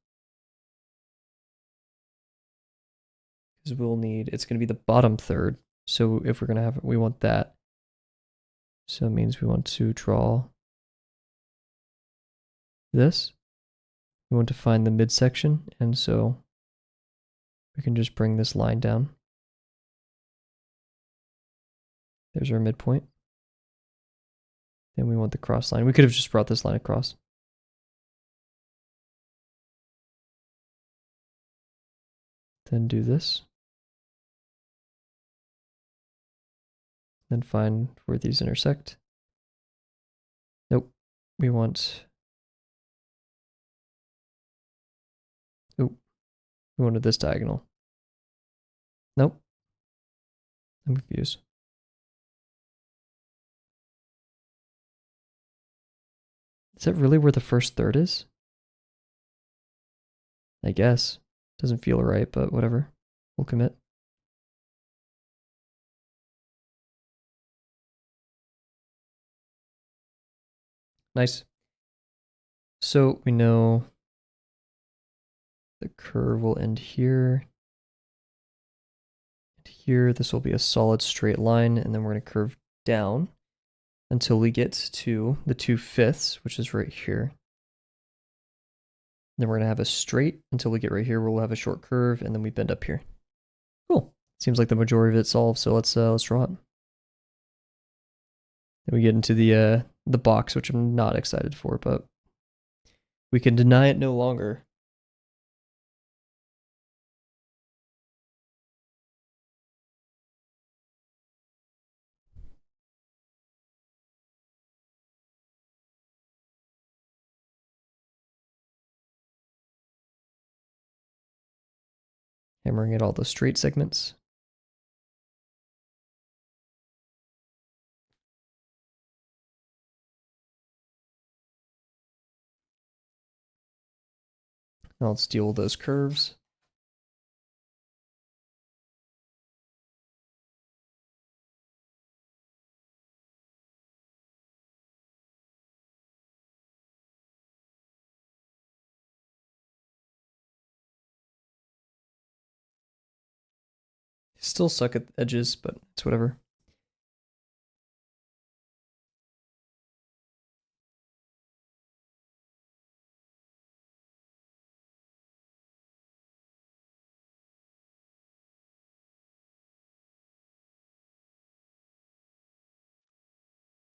Because we'll need, it's going to be the bottom third. So if we're going to have it, we want that. So it means we want to draw this. We want to find the midsection, and so we can just bring this line down. There's our midpoint. Then we want the cross line. We could have just brought this line across. Then do this. Then find where these intersect. Nope. We want... Oh, we wanted this diagonal. Nope. I'm confused. Is that really where the first third is? I guess. Doesn't feel right, but whatever. We'll commit. Nice. So we know the curve will end here. And here, this will be a solid straight line, and then we're going to curve down until we get to the 2/5, which is right here. Then we're going to have a straight until we get right here where we'll have a short curve, and then we bend up here. Cool. Seems like the majority of it solved, so let's draw it. Then we get into the box, which I'm not excited for, but we can deny it no longer. Hammering at all the straight segments. Now let's deal with those curves. Still suck at edges, but it's whatever.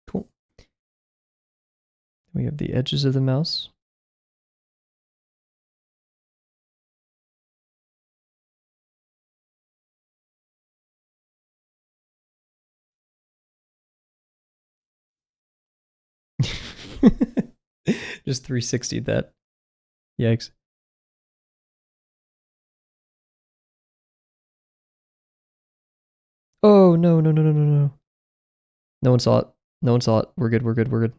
Cool. We have the edges of the mouse. Just 360 that. Yikes. Oh, no, no, no, no, no, no. No one saw it. No one saw it. We're good, we're good, we're good.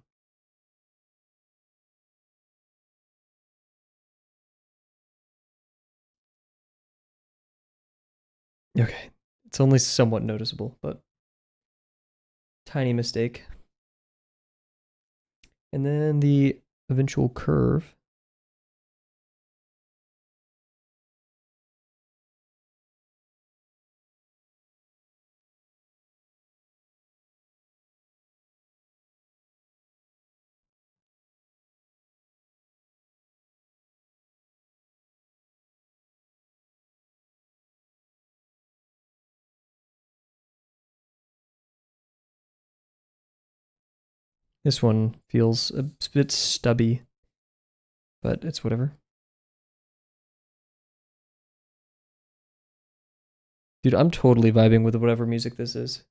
Okay. It's only somewhat noticeable, but tiny mistake. And then the eventual curve. This one feels a bit stubby, but it's whatever. Dude, I'm totally vibing with whatever music this is.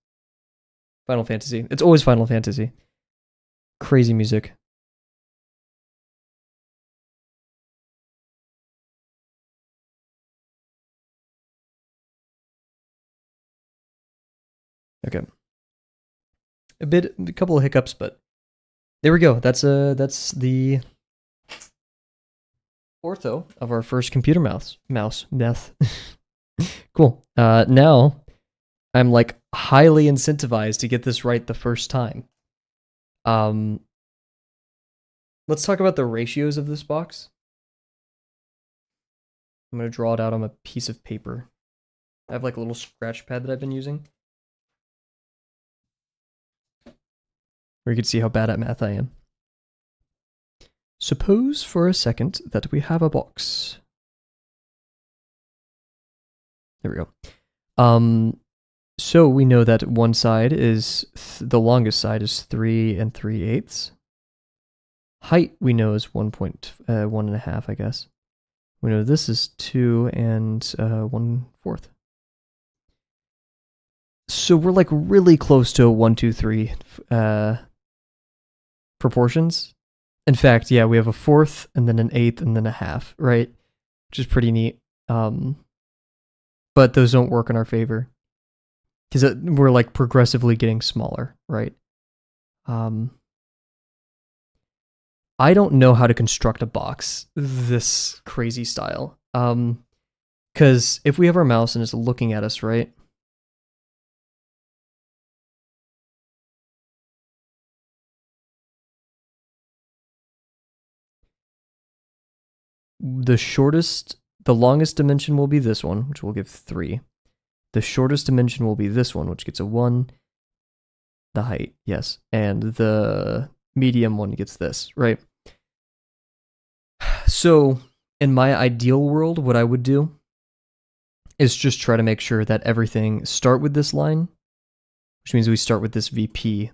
Final Fantasy. It's always Final Fantasy. Crazy music. Okay. A couple of hiccups, but there we go. That's the ortho of our first computer mouse. Cool. Now I'm like highly incentivized to get this right the first time. Um, let's talk about the ratios of this box. I'm gonna draw it out on a piece of paper. I have like a little scratch pad that I've been using, where you can see how bad at math I am. Suppose for a second that we have a box. There we go. So we know that one side is, the longest side is 3 3/8. Height we know is 1.1.5, I guess. We know this is 2 1/4. So we're like really close to a 1, 2, 3 proportions. In fact, yeah, we have a fourth and then an eighth and then a half, right? Which is pretty neat. But those don't work in our favor because we're like progressively getting smaller, right? I don't know how to construct a box this crazy style. Because if we have our mouse and it's looking at us, right? The longest dimension will be this one, which will give 3. The shortest dimension will be this one, which gets a 1. The height, yes. And the medium one gets this, right? So, in my ideal world, what I would do is just try to make sure that everything start with this line, which means we start with this VP,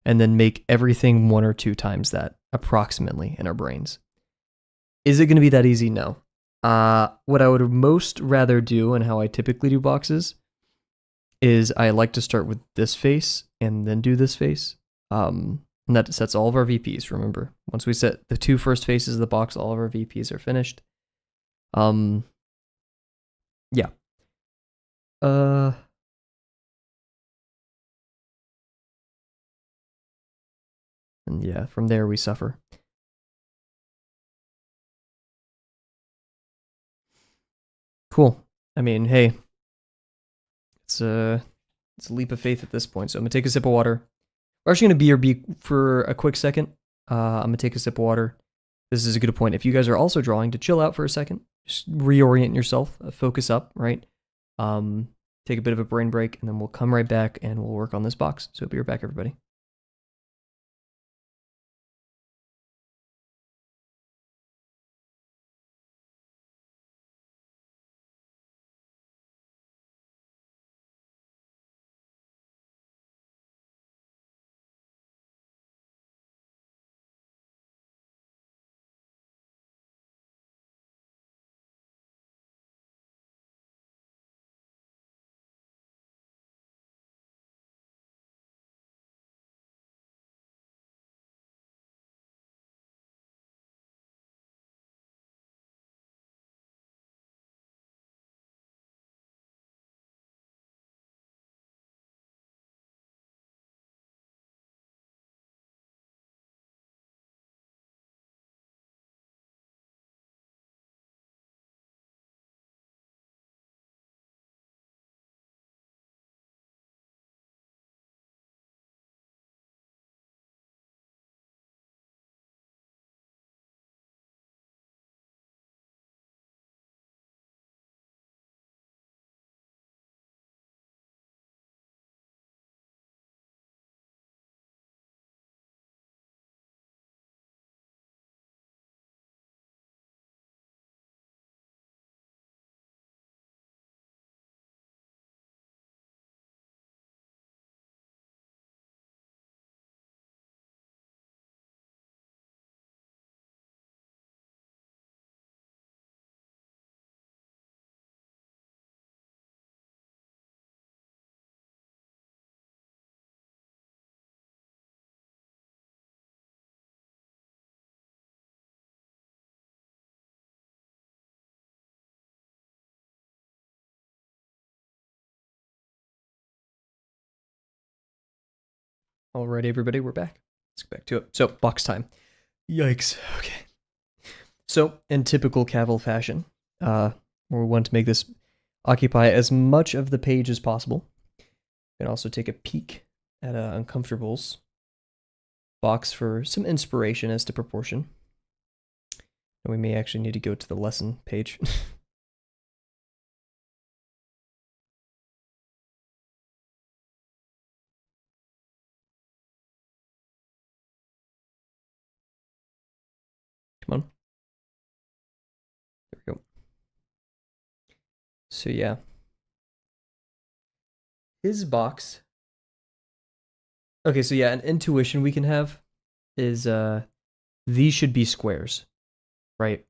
and then make everything 1 or 2 times that, approximately, in our brains. Is it going to be that easy? No. What I would most rather do, and how I typically do boxes, is I like to start with this face and then do this face. And that sets all of our VPs, remember. Once we set the 2 first faces of the box, all of our VPs are finished. Yeah. And yeah, from there we suffer. Cool. I mean, hey, it's a leap of faith at this point. So I'm gonna take a sip of water. We're actually gonna be for a quick second. I'm gonna take a sip of water. This is a good point. If you guys are also drawing, to chill out for a second, just reorient yourself, focus up, right? Take a bit of a brain break, and then we'll come right back and we'll work on this box. So be right back, everybody. Alright, everybody, we're back. Let's get back to it. So, box time. Yikes. Okay. So, in typical Kavel fashion, we want to make this occupy as much of the page as possible. We can also take a peek at Uncomfortable's box for some inspiration as to proportion. And we may actually need to go to the lesson page. Come on. There we go. So yeah. His box. Okay, so yeah, an intuition we can have is these should be squares, right?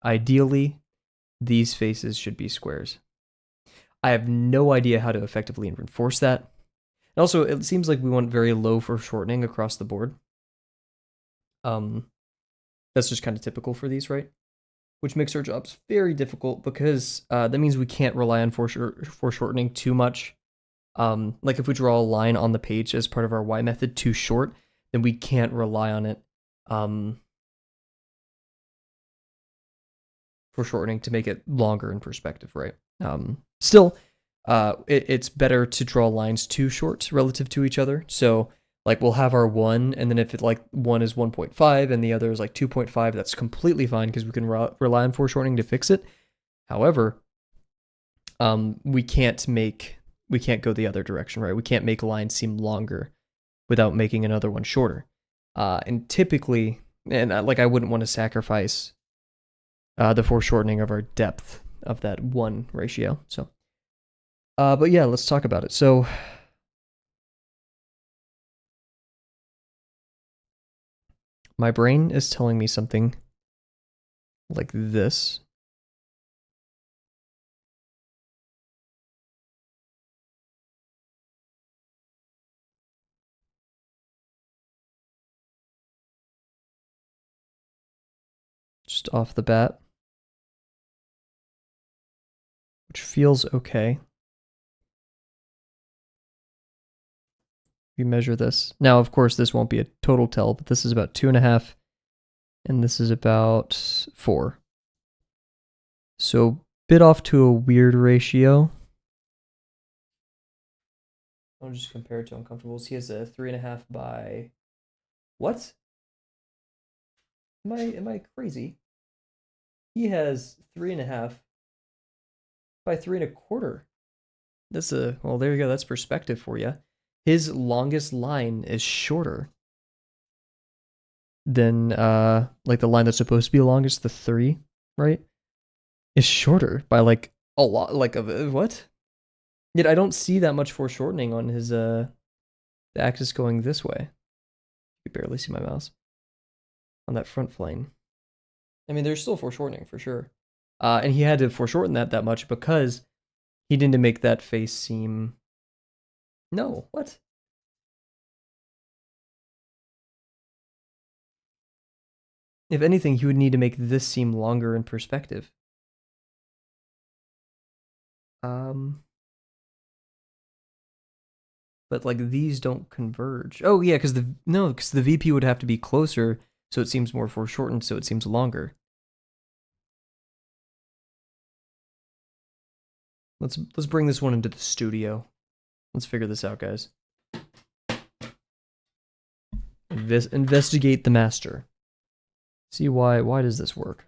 Ideally, these faces should be squares. I have no idea how to effectively enforce that. And also, it seems like we want very low foreshortening across the board. That's just kind of typical for these, right? Which makes our jobs very difficult because that means we can't rely on foreshortening too much. Like if we draw a line on the page as part of our Y method too short, then we can't rely on it foreshortening to make it longer in perspective, right? Still, it's better to draw lines too short relative to each other. So like we'll have our 1, and then if it like one is 1.5 and the other is like 2.5, that's completely fine because we can rely on foreshortening to fix it. However, we can't go the other direction, right? We can't make lines seem longer without making another one shorter. And typically, and like I wouldn't want to sacrifice the foreshortening of our depth of that 1 ratio. So, but yeah, let's talk about it. So, my brain is telling me something like this. Just off the bat. Which feels okay. We measure this. Now, of course, this won't be a total tell, but this is about 2.5, and this is about 4. So, bit off to a weird ratio. I'll just compare it to Uncomfortables. He has a 3.5 by... What? Am I crazy? He has 3.5 by 3.25. That's well, there you go. That's perspective for you. His longest line is shorter than like the line that's supposed to be longest, the 3, right? Is shorter by like a lot. Like what? Yet I don't see that much foreshortening on his the axis going this way. You barely see my mouse on that front plane. I mean, there's still foreshortening for sure. And he had to foreshorten that much because he needed to make that face seem... No, what? If anything, he would need to make this seem longer in perspective. But like these don't converge. Oh yeah, because the VP would have to be closer, so it seems more foreshortened, so it seems longer. Let's bring this one into the studio. Let's figure this out, guys. Investigate the master. See why does this work?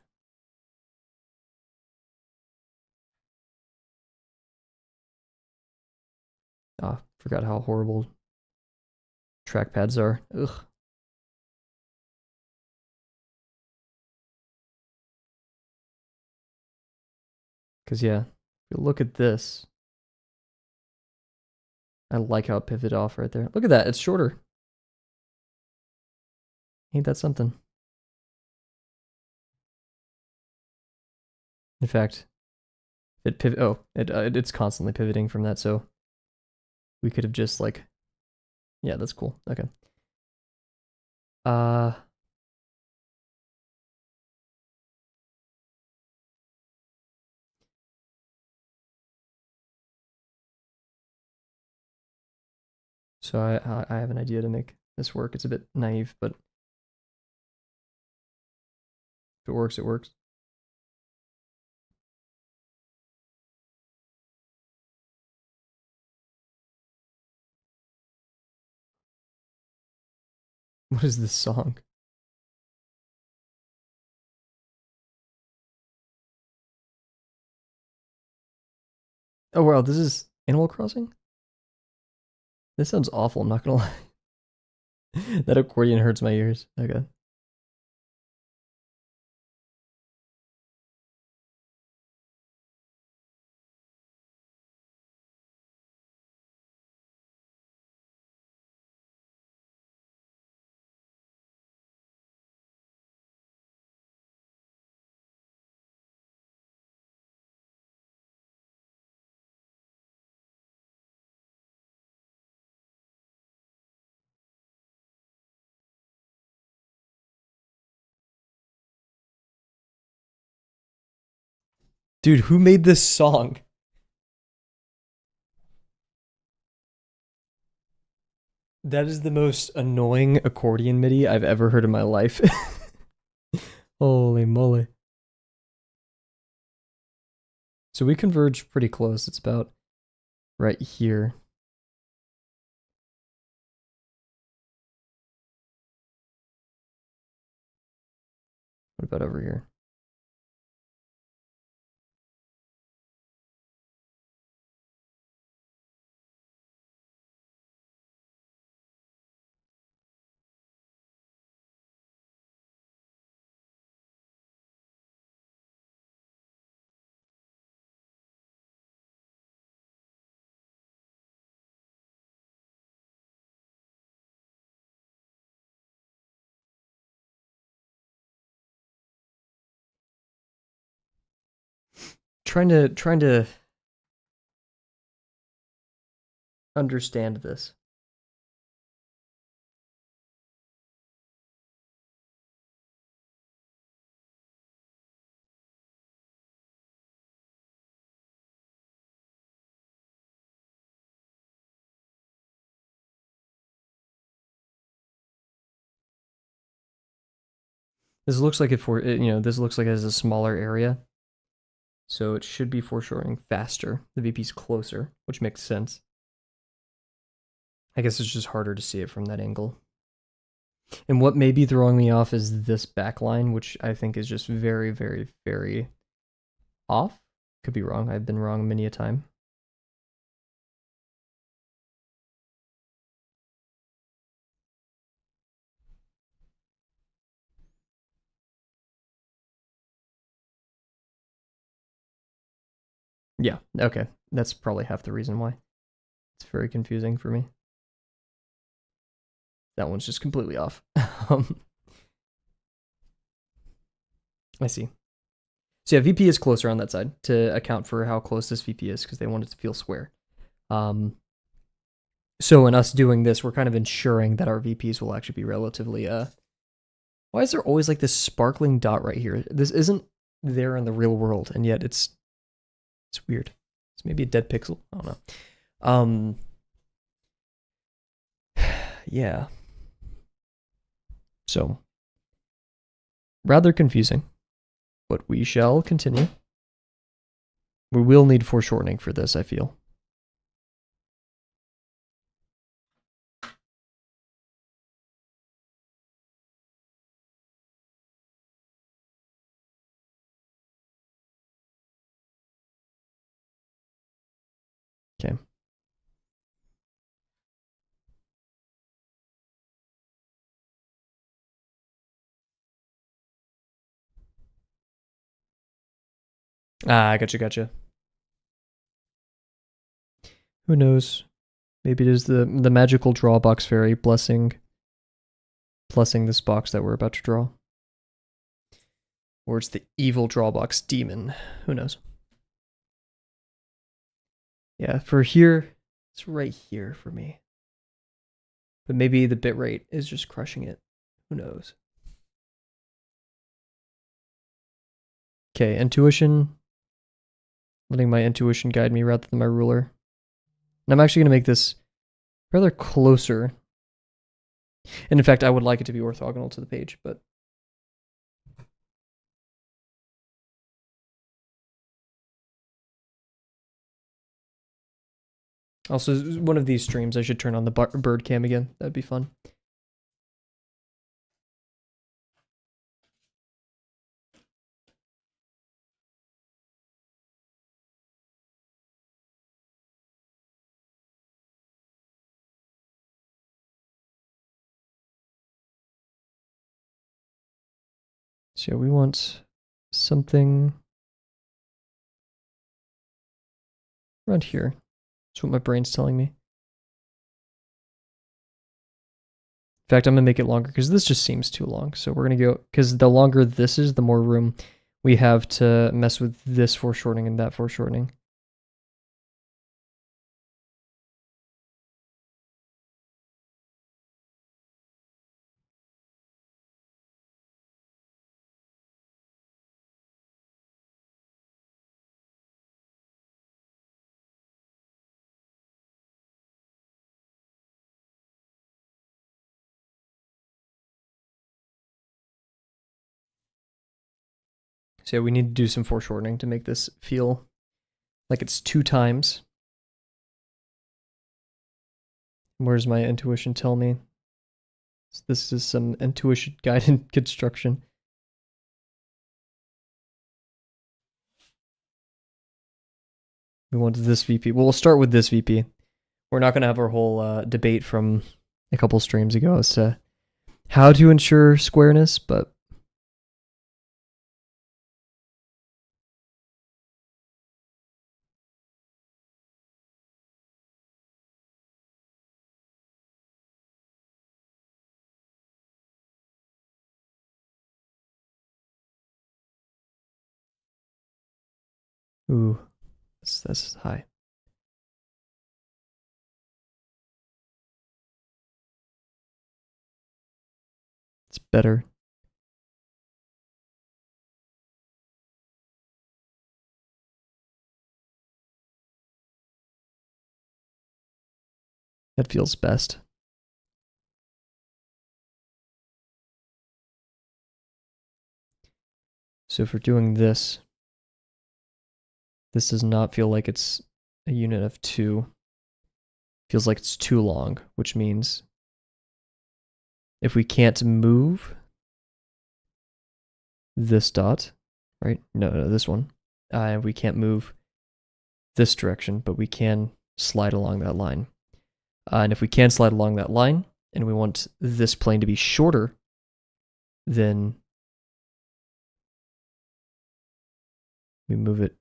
Ah, forgot how horrible trackpads are. Ugh. Because yeah, if you look at this, I like how it pivoted off right there. Look at that, it's shorter. Ain't that something? In fact, it's constantly pivoting from that, so we could have just like, yeah, that's cool. Okay. So I have an idea to make this work. It's a bit naive, but if it works, it works. What is this song? Oh wow, this is Animal Crossing? This sounds awful, I'm not gonna lie. That accordion hurts my ears. Okay. Dude, who made this song? That is the most annoying accordion MIDI I've ever heard in my life. Holy moly. So we converge pretty close. It's about right here. What about over here? Trying to understand this. This looks like this looks like it has a smaller area. So it should be foreshortening faster. The VP's closer, which makes sense. I guess it's just harder to see it from that angle. And what may be throwing me off is this backline, which I think is just very, very, very off. Could be wrong. I've been wrong many a time. Yeah, okay. That's probably half the reason why. It's very confusing for me. That one's just completely off. I see. So yeah, VP is closer on that side to account for how close this VP is because they want it to feel square. So in us doing this, we're kind of ensuring that our VPs will actually be relatively why is there always like this sparkling dot right here? This isn't there in the real world, and yet it's weird. It's maybe a dead pixel. I don't know. Yeah. So rather confusing, but we shall continue. We will need foreshortening for this, I feel. Okay. Ah, gotcha. Who knows? Maybe it is the magical draw box fairy blessing this box that we're about to draw. Or it's the evil drawbox demon. Who knows? Yeah, for here, it's right here for me. But maybe the bitrate is just crushing it. Who knows? Okay, intuition. Letting my intuition guide me rather than my ruler. And I'm actually going to make this rather closer And in fact, I would like it to be orthogonal to the page, but also one of these streams I should turn on the bird cam again. That'd be fun. So we want something around here. That's what my brain's telling me. In fact, I'm going to make it longer because this just seems too long. So we're going to go, because the longer this is, the more room we have to mess with this foreshortening and that foreshortening. So we need to do some foreshortening to make this feel like it's 2 times. Where's my intuition tell me? This is some intuition guided construction. We want this VP. Well, we'll start with this VP. We're not going to have our whole debate from a couple streams ago as to how to ensure squareness, but ooh, that's high. It's better. That feels best. So if we're doing this, this does not feel like it's a unit of 2. Feels like it's too long, which means if we can't move this dot, right? No, this one. We can't move this direction, but we can slide along that line. And if we can slide along that line, and we want this plane to be shorter, then we move it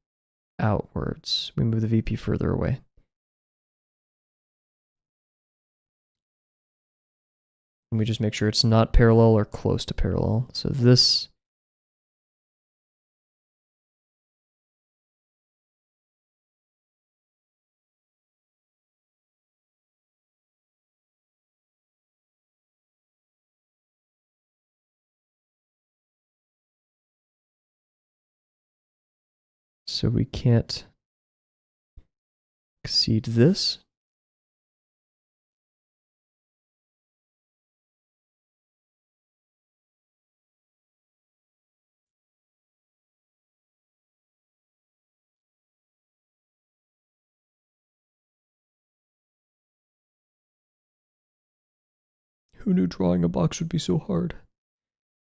outwards. We move the VP further away. And we just make sure it's not parallel or close to parallel. So this so we can't exceed this. Who knew drawing a box would be so hard?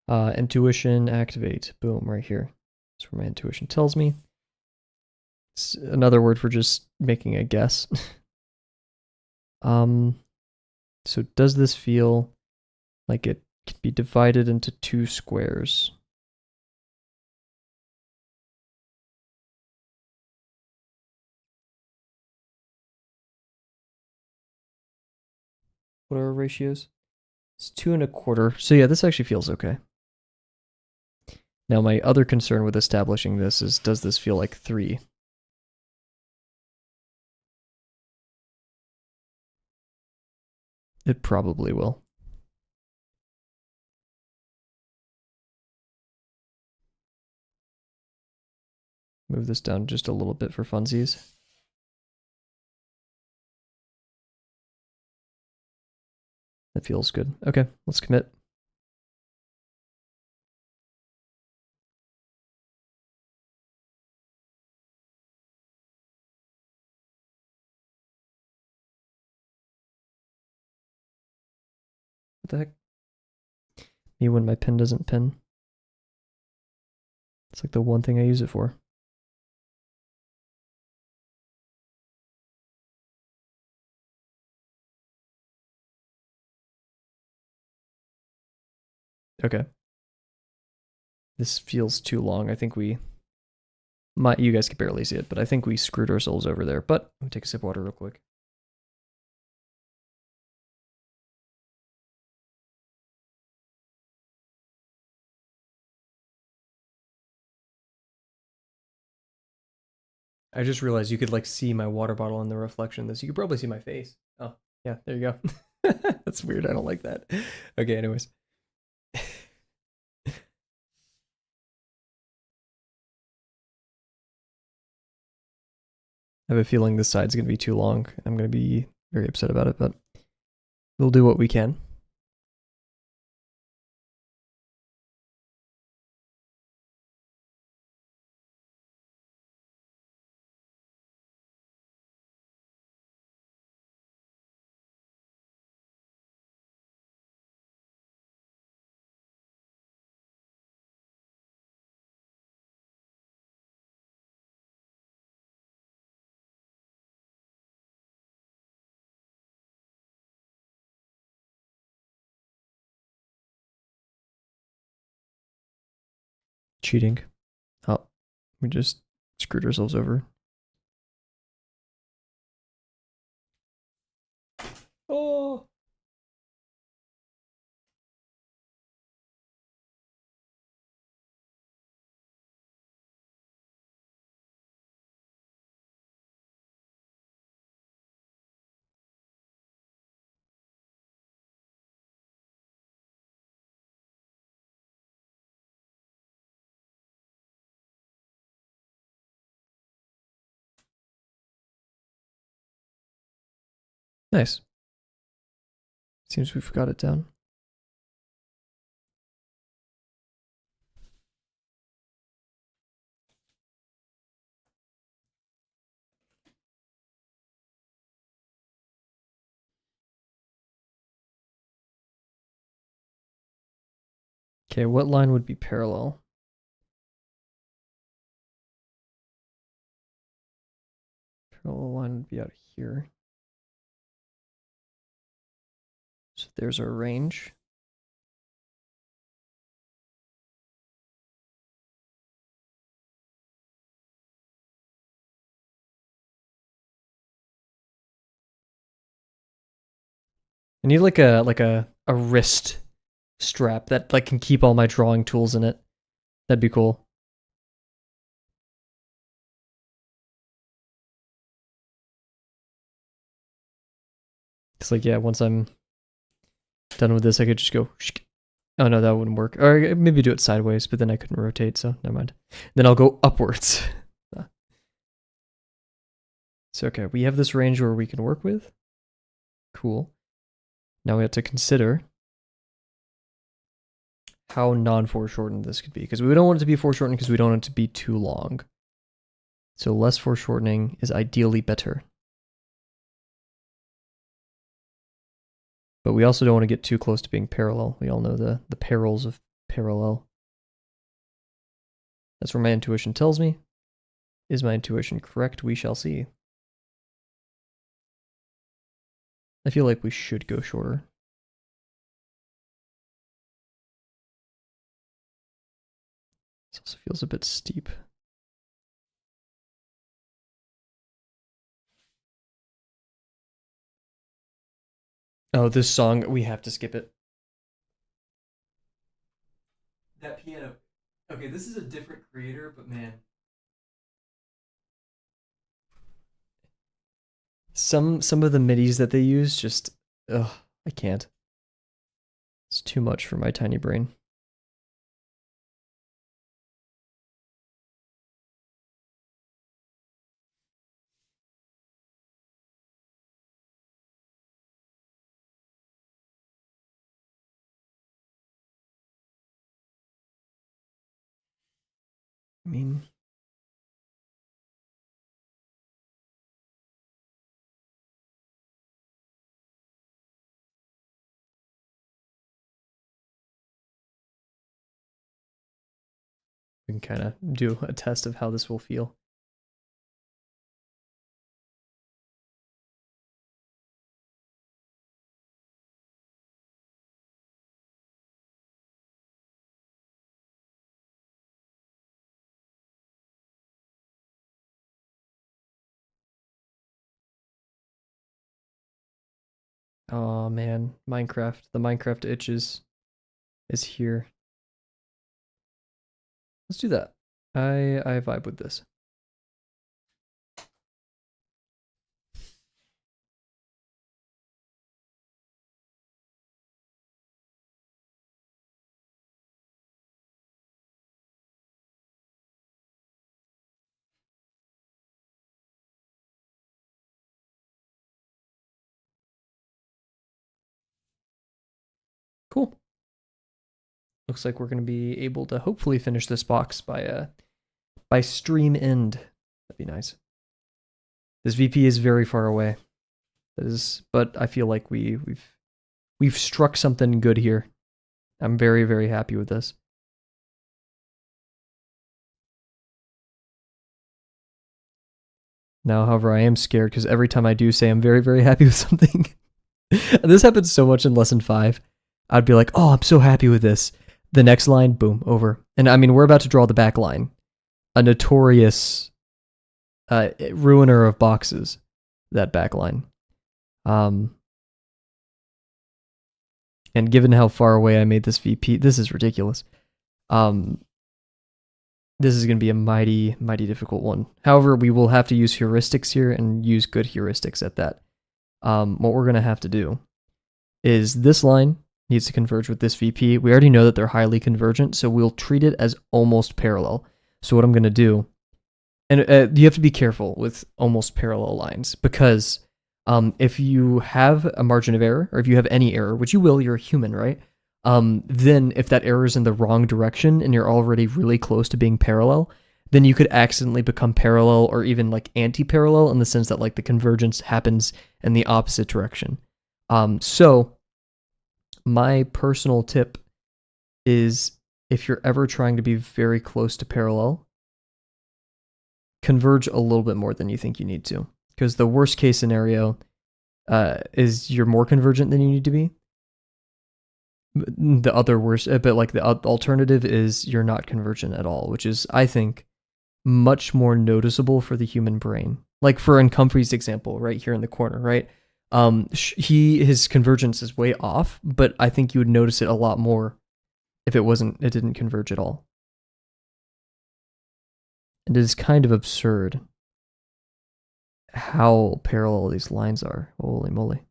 Intuition, activate. Boom, right here. That's where my intuition tells me. It's another word for just making a guess. So does this feel like it could be divided into 2 squares? What are our ratios? It's 2 1/4. So yeah, this actually feels okay. Now my other concern with establishing this is, does this feel like 3? It probably will. Move this down just a little bit for funsies. That feels good. Okay, let's commit. What the heck? Me when my pen doesn't pen. It's like the one thing I use it for. Okay. This feels too long. I think we might, you guys can barely see it, but I think we screwed ourselves over there. But let me take a sip of water real quick. I just realized you could like see my water bottle in the reflection of this. You could probably see my face. Oh, yeah, there you go. That's weird. I don't like that. Okay, anyways. I have a feeling this side's going to be too long. I'm going to be very upset about it, but we'll do what we can. Cheating. Oh, we just screwed ourselves over. Oh. Nice. Seems we've got it down. Okay, what line would be parallel? Parallel line would be out here. So there's our range. I need like a wrist strap that like can keep all my drawing tools in it. That'd be cool. It's like, yeah, once I'm done with this, I could just go. Oh no, that wouldn't work. Or maybe do it sideways, but then I couldn't rotate, so never mind. Then I'll go upwards. So okay, we have this range where we can work with. Cool. Now we have to consider how non-foreshortened this could be, because we don't want it to be foreshortened because we don't want it to be too long. So less foreshortening is ideally better. But we also don't want to get too close to being parallel. We all know the perils of parallel. That's where my intuition tells me. Is my intuition correct? We shall see. I feel like we should go shorter. This also feels a bit steep. Oh, this song, we have to skip it. That piano. Okay, this is a different creator, but man. Some of the MIDIs that they use just ugh, I can't. It's too much for my tiny brain. mean, we can kind of do a test of how this will feel. Oh man, Minecraft. The Minecraft itches is here. Let's do that. I vibe with this. Cool. Looks like we're going to be able to hopefully finish this box by stream end. That'd be nice. This VP is very far away. That is, but I feel like we've struck something good here. I'm very, very happy with this. Now, however, I am scared because every time I do say I'm very, very happy with something, and this happens so much in lesson 5, I'd be like, oh, I'm so happy with this. The next line, boom, over. And I mean, we're about to draw the back line. A notorious ruiner of boxes, that back line. And given how far away I made this VP, this is ridiculous. This is going to be a mighty, mighty difficult one. However, we will have to use heuristics here and use good heuristics at that. What we're going to have to do is this line needs to converge with this VP. We already know that they're highly convergent, so we'll treat it as almost parallel. So what I'm going to do, and you have to be careful with almost parallel lines, because if you have a margin of error, or if you have any error, which you will, you're a human, right? Then if that error is in the wrong direction and you're already really close to being parallel, then you could accidentally become parallel or even like anti-parallel in the sense that like the convergence happens in the opposite direction. So my personal tip is if you're ever trying to be very close to parallel, converge a little bit more than you think you need to. Because the worst case scenario is you're more convergent than you need to be. The other worst, but like the alternative is you're not convergent at all, which is, I think, much more noticeable for the human brain. Like for Uncomfy's example, right here in the corner, right? His convergence is way off, but I think you would notice it a lot more if it didn't converge at all. And it is kind of absurd how parallel these lines are. Holy moly.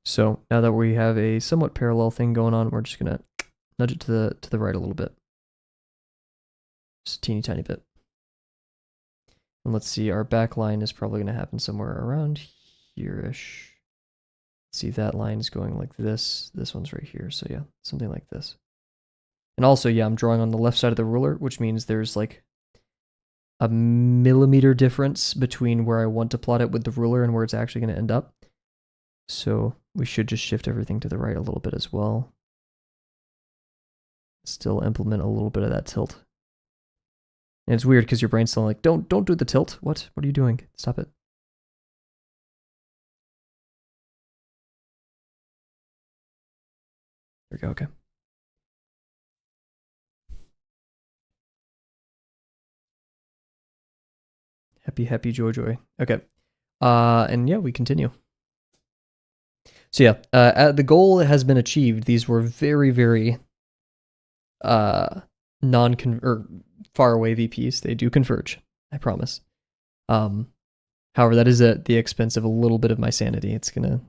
So now that we have a somewhat parallel thing going on, we're just gonna nudge it to the right a little bit. Just a teeny tiny bit. And let's see, our back line is probably gonna happen somewhere around here-ish. See, that line is going like this. This one's right here. So yeah, something like this. And also, yeah, I'm drawing on the left side of the ruler, which means there's like a millimeter difference between where I want to plot it with the ruler and where it's actually going to end up. So we should just shift everything to the right a little bit as well. Still implement a little bit of that tilt. And it's weird because your brain's still like, don't do the tilt. What are you doing? Stop it. There we go, okay. Happy, joy. Okay. And yeah, we continue. So yeah, the goal has been achieved. These were very, very far away VPs. They do converge, I promise. However, that is at the expense of a little bit of my sanity. It's gonna,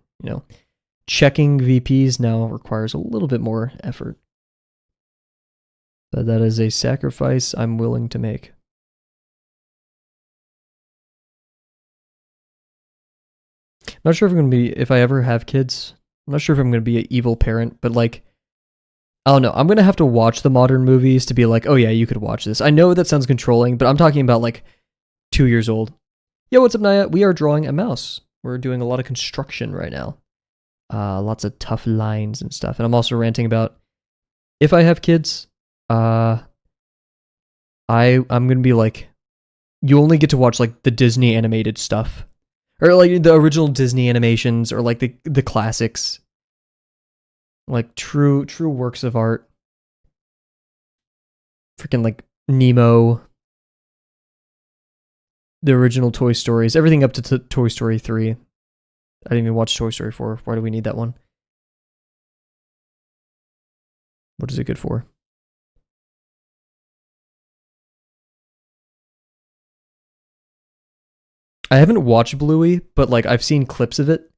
checking VPs now requires a little bit more effort. But that is a sacrifice I'm willing to make. I'm not sure if I'm going to be, if I ever have kids, I'm not sure if I'm going to be an evil parent, but like, I don't know. I'm gonna have to watch the modern movies to be like, oh yeah, you could watch this. I know that sounds controlling, but I'm talking about like 2 years old. Yo, what's up, Naya? We are drawing a mouse. We're doing a lot of construction right now. Lots of tough lines and stuff. And I'm also ranting about if I have kids, I'm gonna be like, you only get to watch like the Disney animated stuff, or like the original Disney animations, or like the classics, like true works of art. Freaking like Nemo, the original Toy Stories, everything up to Toy Story 3. I didn't even watch Toy Story 4. Why do we need that one? What is it good for? I haven't watched Bluey, but like I've seen clips of it.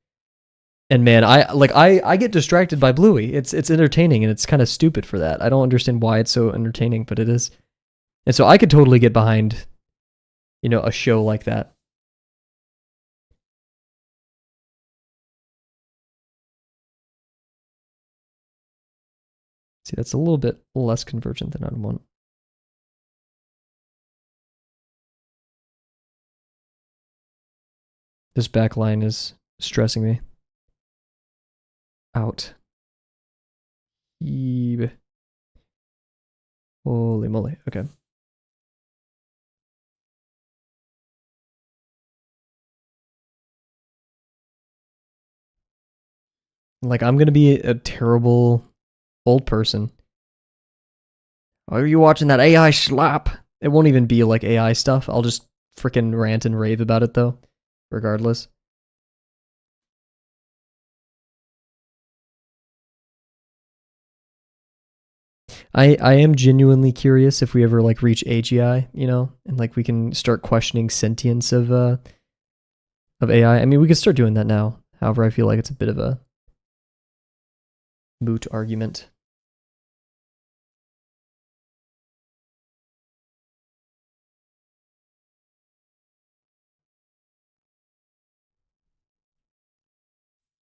And man, I get distracted by Bluey. It's entertaining and it's kind of stupid for that. I don't understand why it's so entertaining, but it is. And so I could totally get behind, a show like that. See, that's a little bit less convergent than I'd want. This back line is stressing me out. Holy moly. Okay. Like, I'm going to be a terrible old person. Why are you watching that AI slap? It won't even be like AI stuff. I'll just freaking rant and rave about it though, regardless. I am genuinely curious if we ever like reach AGI, and like we can start questioning sentience of AI. I mean, we could start doing that now. However, I feel like it's a bit of a moot argument.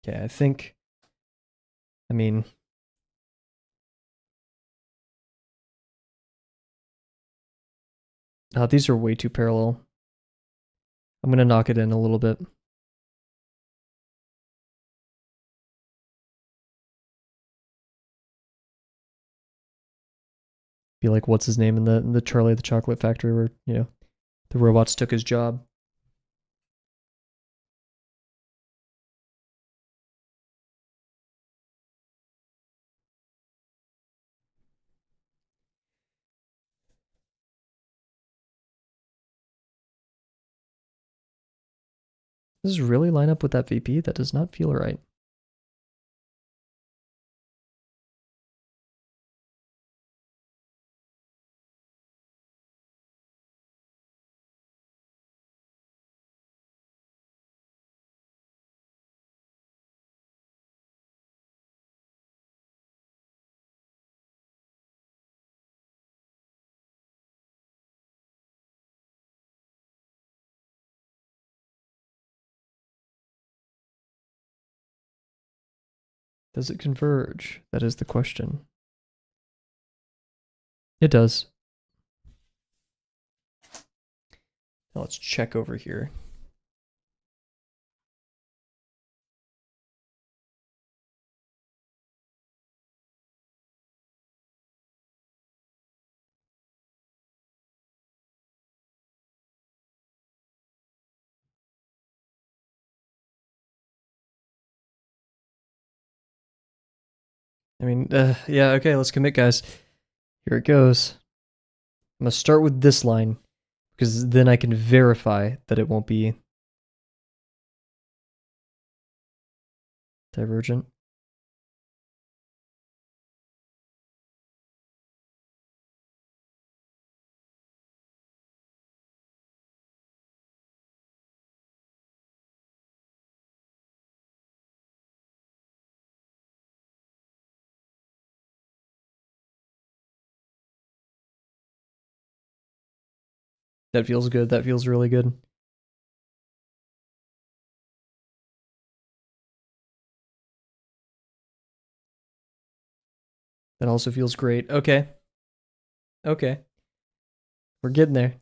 Okay, I mean, these are way too parallel. I'm going to knock it in a little bit. Be like, what's his name in the Charlie the Chocolate Factory where, the robots took his job. Does this really line up with that VP? That does not feel right. Does it converge? That is the question. It does. Now let's check over here. I mean, yeah, okay, let's commit, guys. Here it goes. I'm going to start with this line, because then I can verify that it won't be divergent. That feels good. That feels really good. That also feels great. Okay. Okay. We're getting there.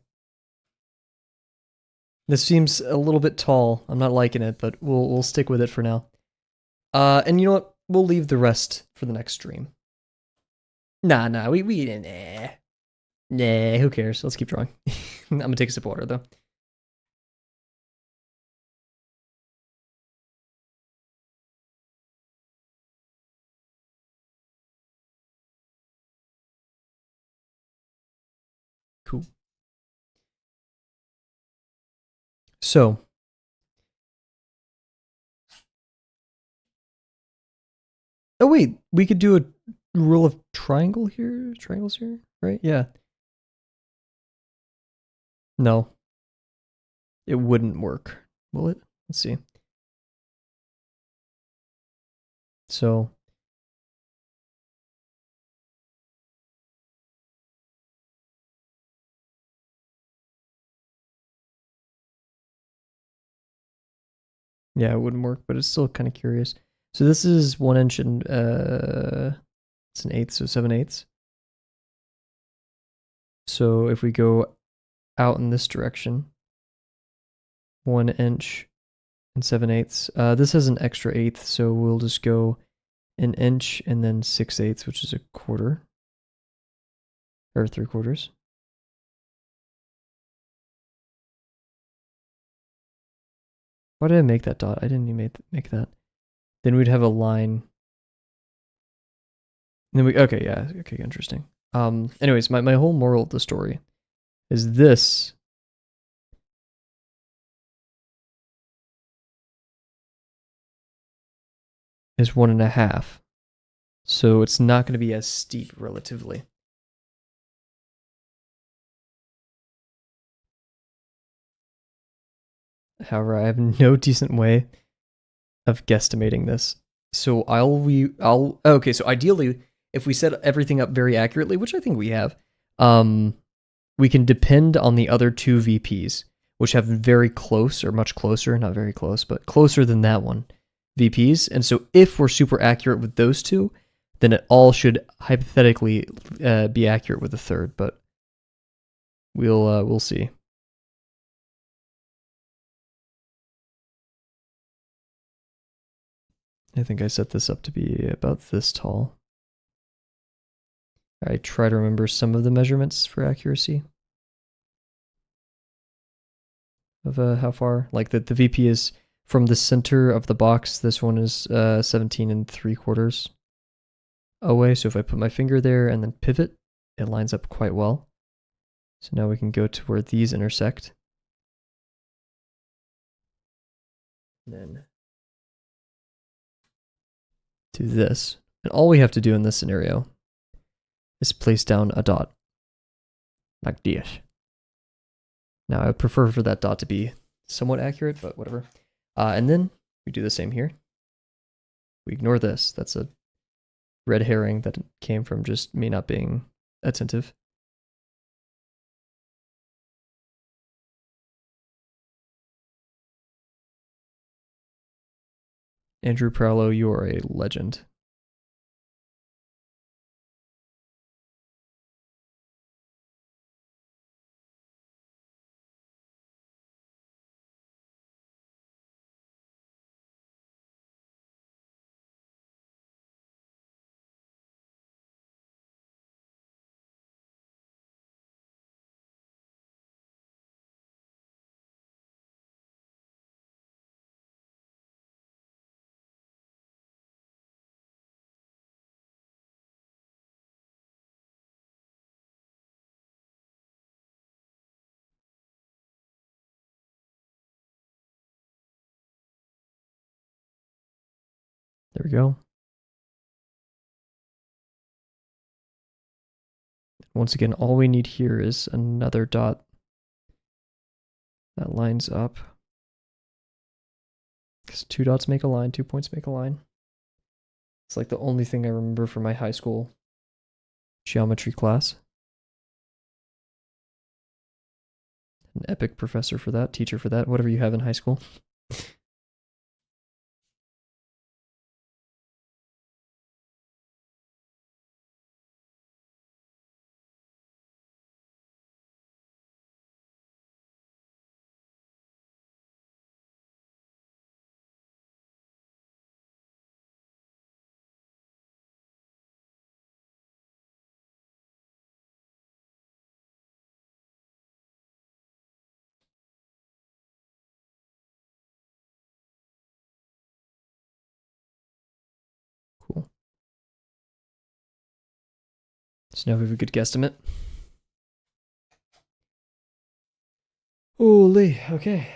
This seems a little bit tall. I'm not liking it, but we'll stick with it for now. And you know what? We'll leave the rest for the next stream. Nah, nah, who cares? Let's keep drawing. I'm gonna take a sip of water though. Cool. So, oh wait, we could do a rule of triangles here, right? Yeah. No, it wouldn't work, will it? Let's see. So, yeah, it wouldn't work, but it's still kind of curious. So this is 1 inch and it's an eighth, so 7/8. So if we go out in this direction, 1 inch and 7/8. This has an extra eighth, so we'll just go an inch and then 6/8, which is a quarter or 3/4. Why did I make that dot? I didn't even make that. Then we'd have a line. And then okay, yeah, okay, interesting. Anyways, my whole moral of the story is this is 1.5. So it's not going to be as steep relatively. However, I have no decent way of guesstimating this. So okay, so ideally, if we set everything up very accurately, which I think we have, we can depend on the other two VPs, which have very close or much closer, not very close, but closer than that one, VPs. And so if we're super accurate with those two, then it all should hypothetically be accurate with the third, but we'll see. I think I set this up to be about this tall. I try to remember some of the measurements for accuracy of how far. Like the VP is from the center of the box. This one is 17 3/4 away. So if I put my finger there and then pivot, it lines up quite well. So now we can go to where these intersect. And then do this. And all we have to do in this scenario is place down a dot. Like this. Now I would prefer for that dot to be somewhat accurate, but whatever. And then we do the same here. We ignore this. That's a red herring that came from just me not being attentive. Andrew Prowlow, you are a legend. There we go. Once again, all we need here is another dot that lines up. Because 2 dots make a line, 2 points make a line. It's like the only thing I remember from my high school geometry class. An epic professor for that, teacher for that, whatever you have in high school. So now we have a good guesstimate. Holy, okay.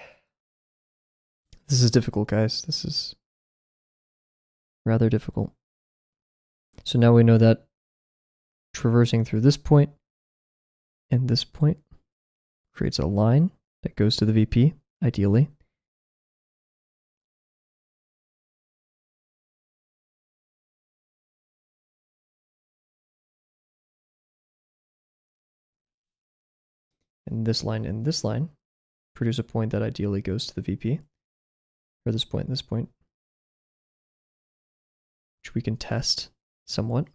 This is difficult, guys. This is rather difficult. So now we know that traversing through this point and this point creates a line that goes to the VP, ideally. And this line produce a point that ideally goes to the VP, or this point and this point, which we can test somewhat.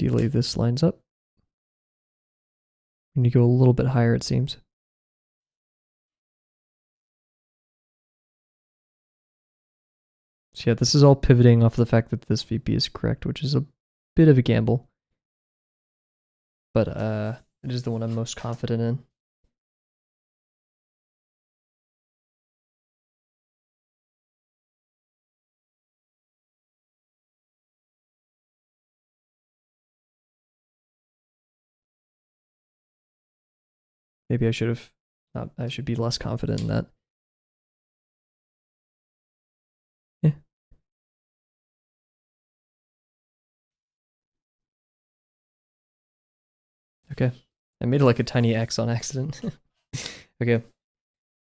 Ideally, this lines up. And you go a little bit higher, it seems. So yeah, this is all pivoting off the fact that this VP is correct, which is a bit of a gamble. But it is the one I'm most confident in. Maybe I should have not, I should be less confident in that. Yeah. Okay. I made like a tiny X on accident. Okay.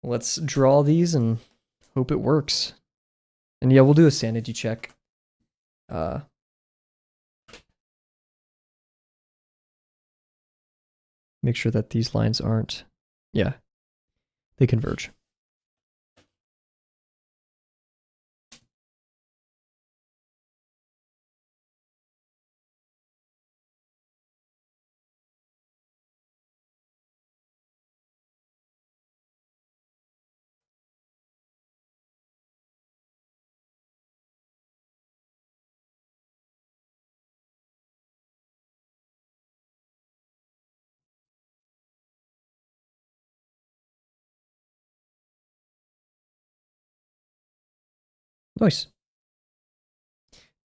Let's draw these and hope it works. And yeah, we'll do a sanity check. Make sure that these lines aren't, yeah, they converge. Nice.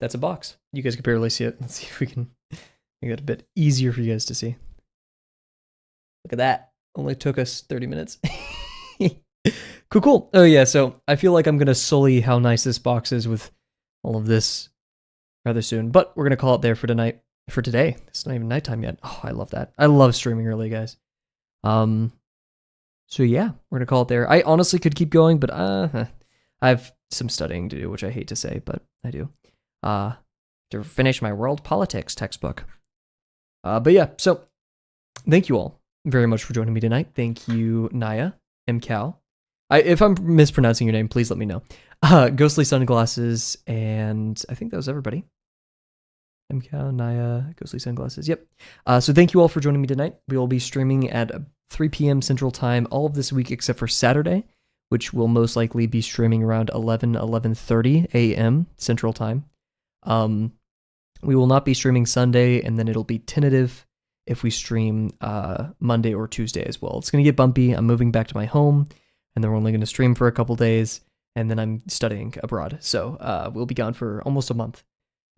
That's a box. You guys can barely see it. Let's see if we can make it a bit easier for you guys to see. Look at that. Only took us 30 minutes. Cool. Oh yeah, so I feel like I'm going to sully how nice this box is with all of this rather soon. But we're going to call it there for tonight. For today. It's not even nighttime yet. Oh, I love that. I love streaming early, guys. So yeah, we're going to call it there. I honestly could keep going, but I have some studying to do, which I hate to say, but I do. To finish my world politics textbook. But yeah, so thank you all very much for joining me tonight. Thank you, Naya, MCal. If I'm mispronouncing your name, please let me know. Ghostly Sunglasses, and I think that was everybody. MCal, Naya, Ghostly Sunglasses. Yep. So thank you all for joining me tonight. We will be streaming at 3 p.m. Central Time all of this week except for Saturday, which will most likely be streaming around 11:30 a.m. Central Time. We will not be streaming Sunday, and then it'll be tentative if we stream Monday or Tuesday as well. It's going to get bumpy. I'm moving back to my home, and then we're only going to stream for a couple days, and then I'm studying abroad. So we'll be gone for almost a month.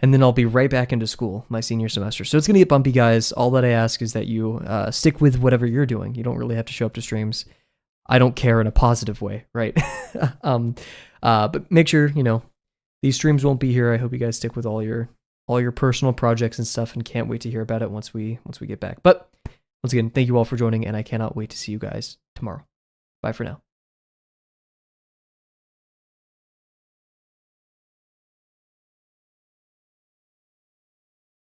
And then I'll be right back into school my senior semester. So it's going to get bumpy, guys. All that I ask is that you stick with whatever you're doing. You don't really have to show up to streams. I don't care in a positive way, right? But make sure, these streams won't be here. I hope you guys stick with all your personal projects and stuff, and can't wait to hear about it once we get back. But once again, thank you all for joining, and I cannot wait to see you guys tomorrow. Bye for now.